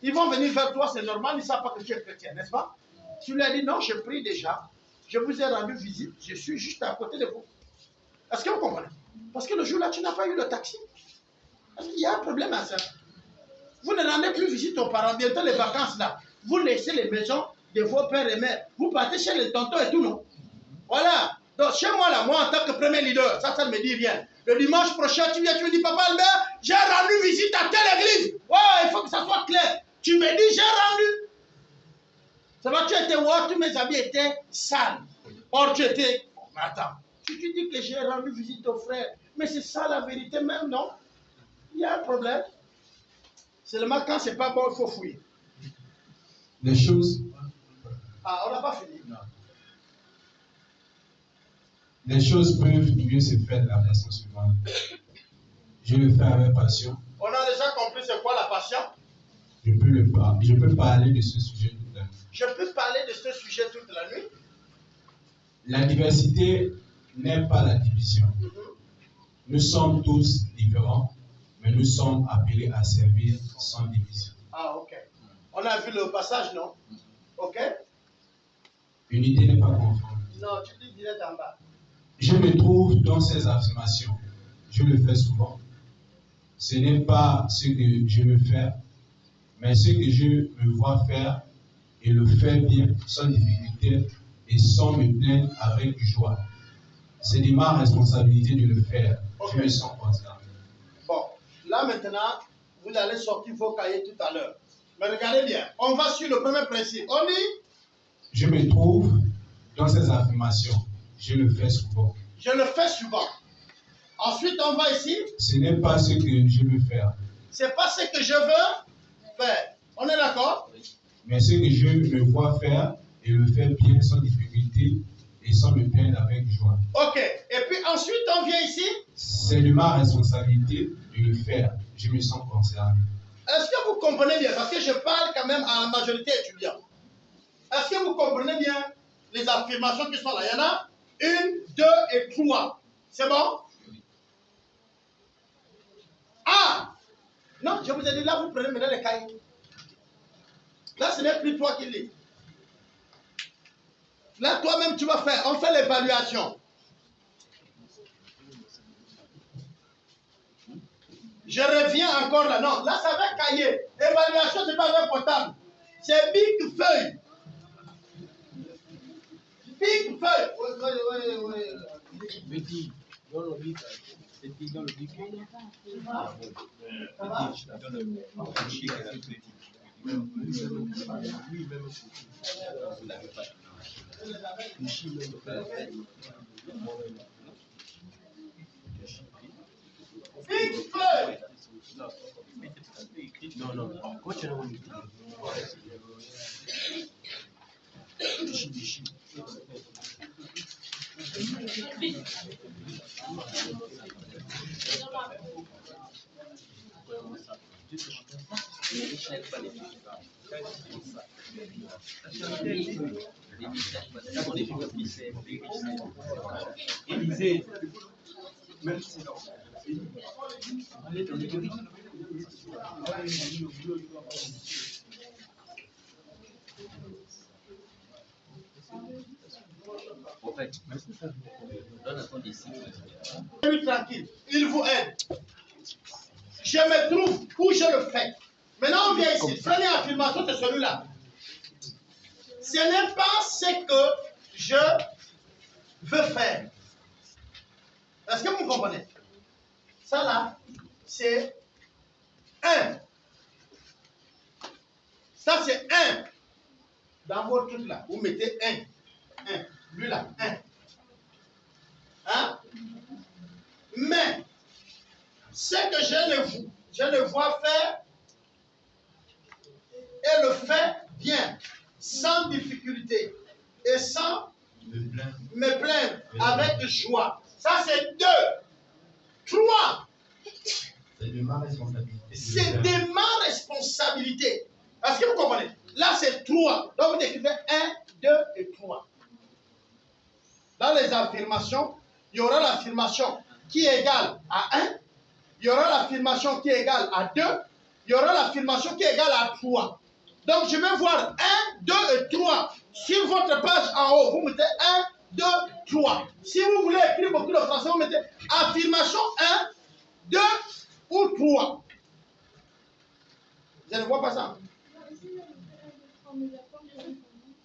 ils vont venir vers toi, c'est normal, ils ne savent pas que tu es chrétien, n'est-ce pas? Tu lui as dit non, je prie déjà. Je vous ai rendu visite, je suis juste à côté de vous. Est-ce que vous comprenez? Parce que le jour-là, tu n'as pas eu le taxi. Parce qu'il y a un problème à ça. Vous ne rendez plus visite aux parents. Bientôt les vacances là. Vous laissez les maisons de vos pères et mères. Vous partez chez les tontons et tout, non? Voilà. Donc chez moi là, moi en tant que premier leader, ça ne me dit rien. Le dimanche prochain, tu viens, tu me dis, Papa Albert, j'ai rendu visite à telle église. Ouais, il faut que ça soit clair. Tu me dis, j'ai rendu. Ça va, tu étais où? Tous mes habits étaient sales. Or, tu étais... Mais attends, tu dis que j'ai rendu visite au frère. Mais c'est ça la vérité même, non? Il y a un problème. Seulement quand c'est pas bon, il faut fouiller. Les choses... Ah, on n'a pas fini. Non. Les choses peuvent mieux se faire de la façon suivante. Je le fais avec passion. On a déjà compris c'est quoi la passion? Je peux parler de ce sujet toute la nuit. Je peux parler de ce sujet toute la nuit. La diversité n'est pas la division. Nous sommes tous différents, mais nous sommes appelés à servir sans division. Ah, ok. On a vu le passage, non? Ok? Unité n'est pas confondue. Non, tu dis direct en bas. Je me trouve dans ces affirmations. Je le fais souvent. Ce n'est pas ce que je veux faire, mais ce que je me vois faire et le faire bien, sans difficulté et sans me plaindre avec joie. C'est de ma responsabilité de le faire. Okay. Je me sens concerné. Bon, là maintenant, vous allez sortir vos cahiers tout à l'heure. Mais regardez bien, on va sur le premier principe. On dit, je me trouve dans ces affirmations. Je le fais souvent. Je le fais souvent. Ensuite, on va ici. Ce n'est pas ce que je veux faire. C'est pas ce que je veux faire. On est d'accord? Mais ce que je me vois faire et le faire bien sans difficulté et sans me plaindre avec joie. Ok. Et puis ensuite, on vient ici. C'est de ma responsabilité de le faire. Je me sens concerné. Est-ce que vous comprenez bien? Parce que je parle quand même à la majorité étudiante. Est-ce que vous comprenez bien les affirmations qui sont là? Il y en a 1, 2 et 3. C'est bon? Ah! Non, je vous ai dit, là, vous prenez maintenant les cahiers. Là, ce n'est plus toi qui lis. Là, toi-même, tu vas faire. On fait l'évaluation. Je reviens encore là. Non, là, ça va cahier. Évaluation, c'est pas un portable. C'est big feuille. Big feuille. Betty, dans le bic. Betty, dans le bic. Big feuille. Non, non, quand tu es dans le bic. Élisée, même silence. Allez, dans le En fait, donne à ton disciple. Tranquille, il vous aide. Je me trouve où je le fais. Maintenant, on vient ici. Prenez l'affirmation de celui-là. Ce n'est pas ce que je veux faire. Est-ce que vous comprenez? Ça là, c'est 1. Ça, c'est 1. Dans votre truc là, vous mettez 1. 1. Lui là, 1. Hein? Mais, ce que je le vois faire, et le fait bien, sans difficulté, et sans me plaindre, avec joie. Ça, c'est 2. 3. C'est de ma responsabilité. C'est de ma responsabilité. Est-ce que vous comprenez? Là, c'est 3. Donc, vous écrivez 1, 2 et 3. Dans les affirmations, il y aura l'affirmation qui est égale à 1. Il y aura l'affirmation qui est égale à 2. Il y aura l'affirmation qui est égale à 3. Donc, je vais voir 1, 2 et 3. Sur votre page en haut, vous mettez 1, 2, 3. Si vous voulez écrire beaucoup de français, vous mettez affirmation 1, 2 ou 3. Je ne vois pas ça.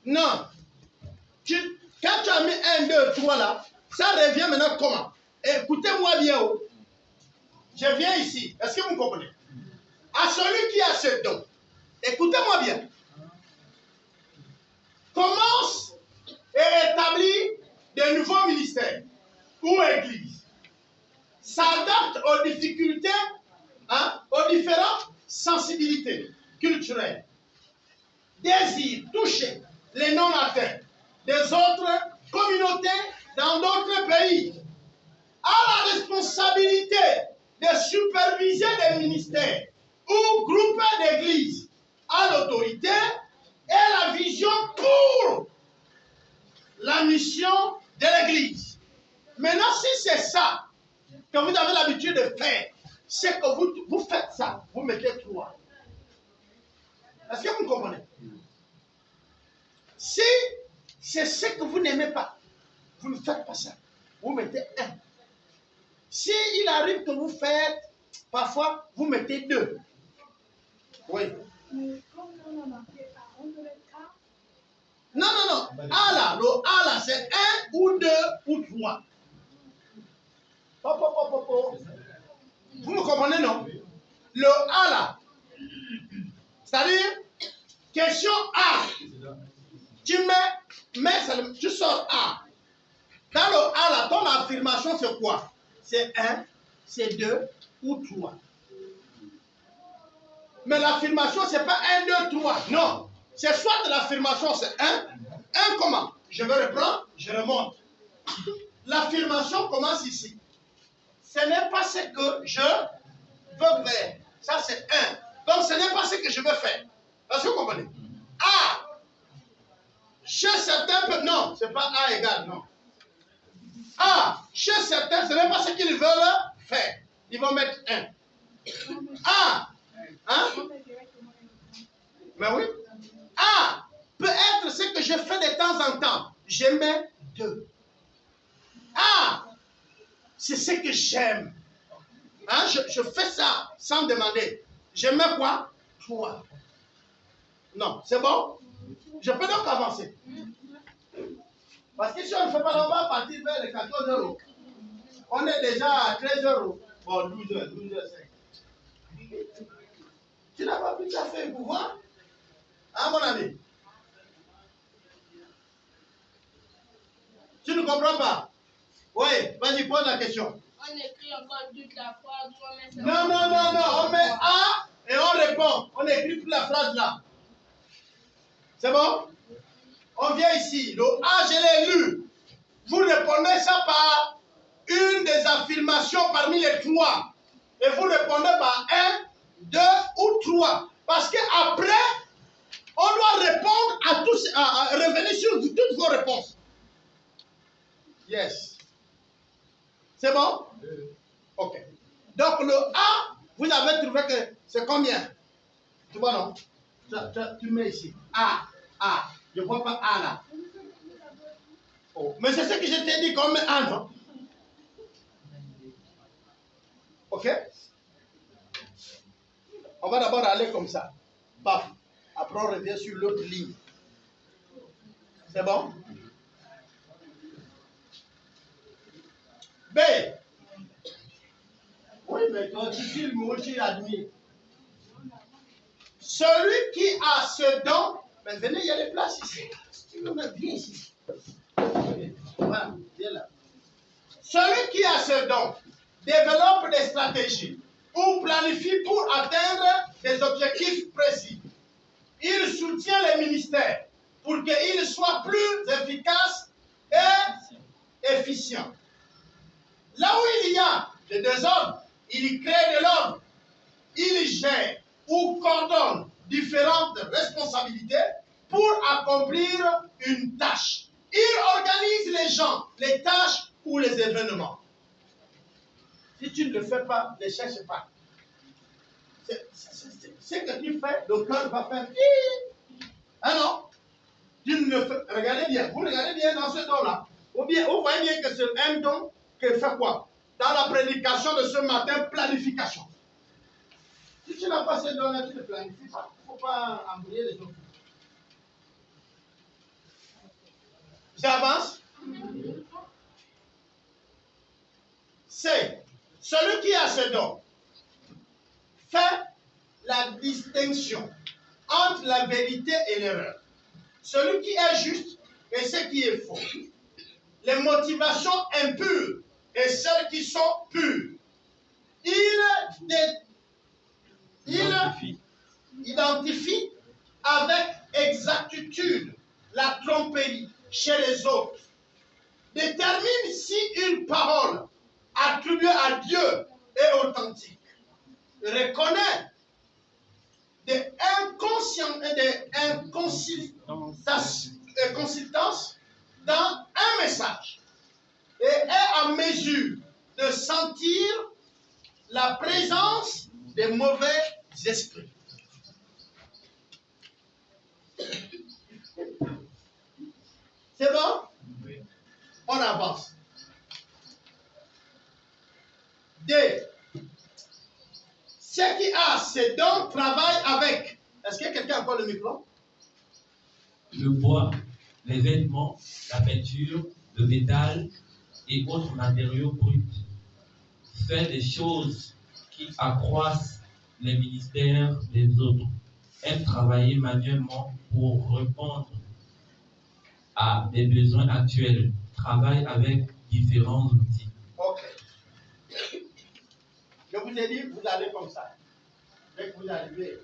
Non. Quand tu as mis 1, 2, 3 là, ça revient maintenant comment? Écoutez-moi bien. Oh. Je viens ici. Est-ce que vous comprenez? À celui qui a ce don, écoutez-moi bien. Commence et établit de nouveaux ministères ou églises. S'adapte aux difficultés, hein, aux différentes sensibilités culturelles. Désire toucher les non-atteints des autres communautés dans d'autres pays. A la responsabilité de superviser les ministères ou groupes d'églises. A l'autorité et la vision pour la mission de l'église. Maintenant, si c'est ça que vous avez l'habitude de faire, c'est que vous faites ça, vous mettez 3. Est-ce que vous comprenez? Si c'est ce que vous n'aimez pas, vous ne faites pas ça. Vous mettez 1. Si il arrive que vous faites, parfois, vous mettez 2. Oui. Non, non, non. A là, le A là, c'est 1 ou 2 ou 3. Vous me comprenez, non? Le A là. C'est-à-dire, question A. Tu sors A. Dans le A là, ton affirmation c'est quoi? C'est 1, c'est 2 ou 3. Mais l'affirmation, c'est pas 1, 2, 3. Non. C'est soit l'affirmation, c'est 1. 1 comment? Je vais reprendre, je remonte. L'affirmation commence ici. Ce n'est pas ce que je veux faire. Ça, c'est 1. Donc, ce n'est pas ce que je veux faire. Est-ce que vous comprenez? A, chez certains peuples, non, ce n'est pas A égale, non. A, chez certains, ce n'est pas ce qu'ils veulent faire. Ils vont mettre 1. A, hein? Mais oui. A peut être ce que je fais de temps en temps. Je mets 2. A, c'est ce que j'aime. Hein? Je fais ça sans demander. Je mets quoi? 3. Non, c'est bon? Je peux donc avancer. Parce que si on ne fait pas, on va partir vers les 14 euros. On est déjà à 13 euros. Bon, 12 heures, 12 heures 5. Tu n'as pas pu faire pour voir? Hein, mon ami? Tu ne comprends pas? Oui, vas-y, pose la question. On écrit encore toute la phrase. Non, non, non, non. On met A et on répond. On écrit toute la phrase là. C'est bon? On vient ici. Le A, je l'ai lu. Vous répondez ça par une des affirmations parmi les 3. Et vous répondez par 1, 2 ou 3. Parce qu'après, on doit répondre à tous, revenir sur toutes vos réponses. Yes. C'est bon? Ok. Donc le A, vous avez trouvé que c'est combien? Tu vois, non? Tu mets ici. A. Je ne vois pas A là. Oh. Mais c'est ce que je t'ai dit comme A, non? Ok? On va d'abord aller comme ça. Paf. Après, on revient sur l'autre ligne. C'est bon? B. Oui, mais toi, tu filmes, moi, tu admires. Celui qui a ce don, mais venez, il y a des places ici. Tu veux mettre bien ici. Voilà, viens là. Celui qui a ce don développe des stratégies ou planifie pour atteindre des objectifs précis. Il soutient les ministères pour qu'ils soient plus efficaces et efficients. Là où il y a le désordre, il crée de l'ordre. Il gère ou coordonne différentes responsabilités pour accomplir une tâche. Il organise les gens, les tâches ou les événements. Si tu ne le fais pas, ne cherche pas. Ce que tu fais, le cœur va faire. Ah non? Tu ne fais, regardez bien, vous regardez bien dans ce don-là. Ou bien, vous voyez bien que c'est un don qui fait quoi? Dans la prédication de ce matin, planification. Si tu n'as pas ce don-là, tu ne planifies pas. Il ne faut pas embrouiller les autres. J'avance. C'est celui qui a ce don fait la distinction entre la vérité et l'erreur. Celui qui est juste et ce qui est faux. Les motivations impures et celles qui sont pures. Il identifie avec exactitude la tromperie chez les autres. Détermine si une parole attribuée à Dieu est authentique. Reconnaît des inconsistances dans un message et est en mesure de sentir la présence des mauvais esprits. C'est bon? Oui. On avance. D. Ce qui a ces dons travaille avec. Est-ce que quelqu'un a encore le micro? Le bois, les vêtements, la peinture, le métal et autres matériaux bruts. Fait des choses qui accroissent les ministères des autres. Aime travailler manuellement pour répondre à des besoins actuels. Travaille avec différents outils. Ok. Je vous ai dit, vous allez comme ça. Dès que vous arrivez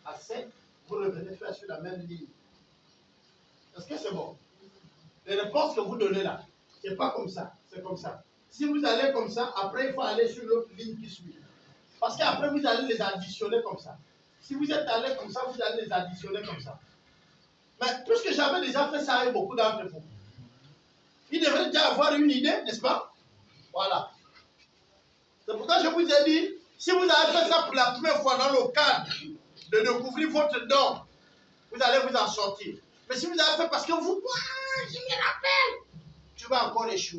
à 7, vous revenez faire sur la même ligne. Est-ce que c'est bon? Les réponses que vous donnez là, ce n'est pas comme ça, c'est comme ça. Si vous allez comme ça, après il faut aller sur l'autre ligne qui suit. Parce qu'après vous allez les additionner comme ça. Si vous êtes allé comme ça, vous allez les additionner comme ça. Mais puisque j'avais déjà fait ça avec beaucoup d'entre vous, il devrait déjà avoir une idée, n'est-ce pas? Voilà. C'est pourquoi je vous ai dit, si vous avez fait ça pour la première fois dans le cadre de découvrir votre don, vous allez vous en sortir. Mais si vous avez fait parce que vous, je me rappelle, tu vas encore échouer.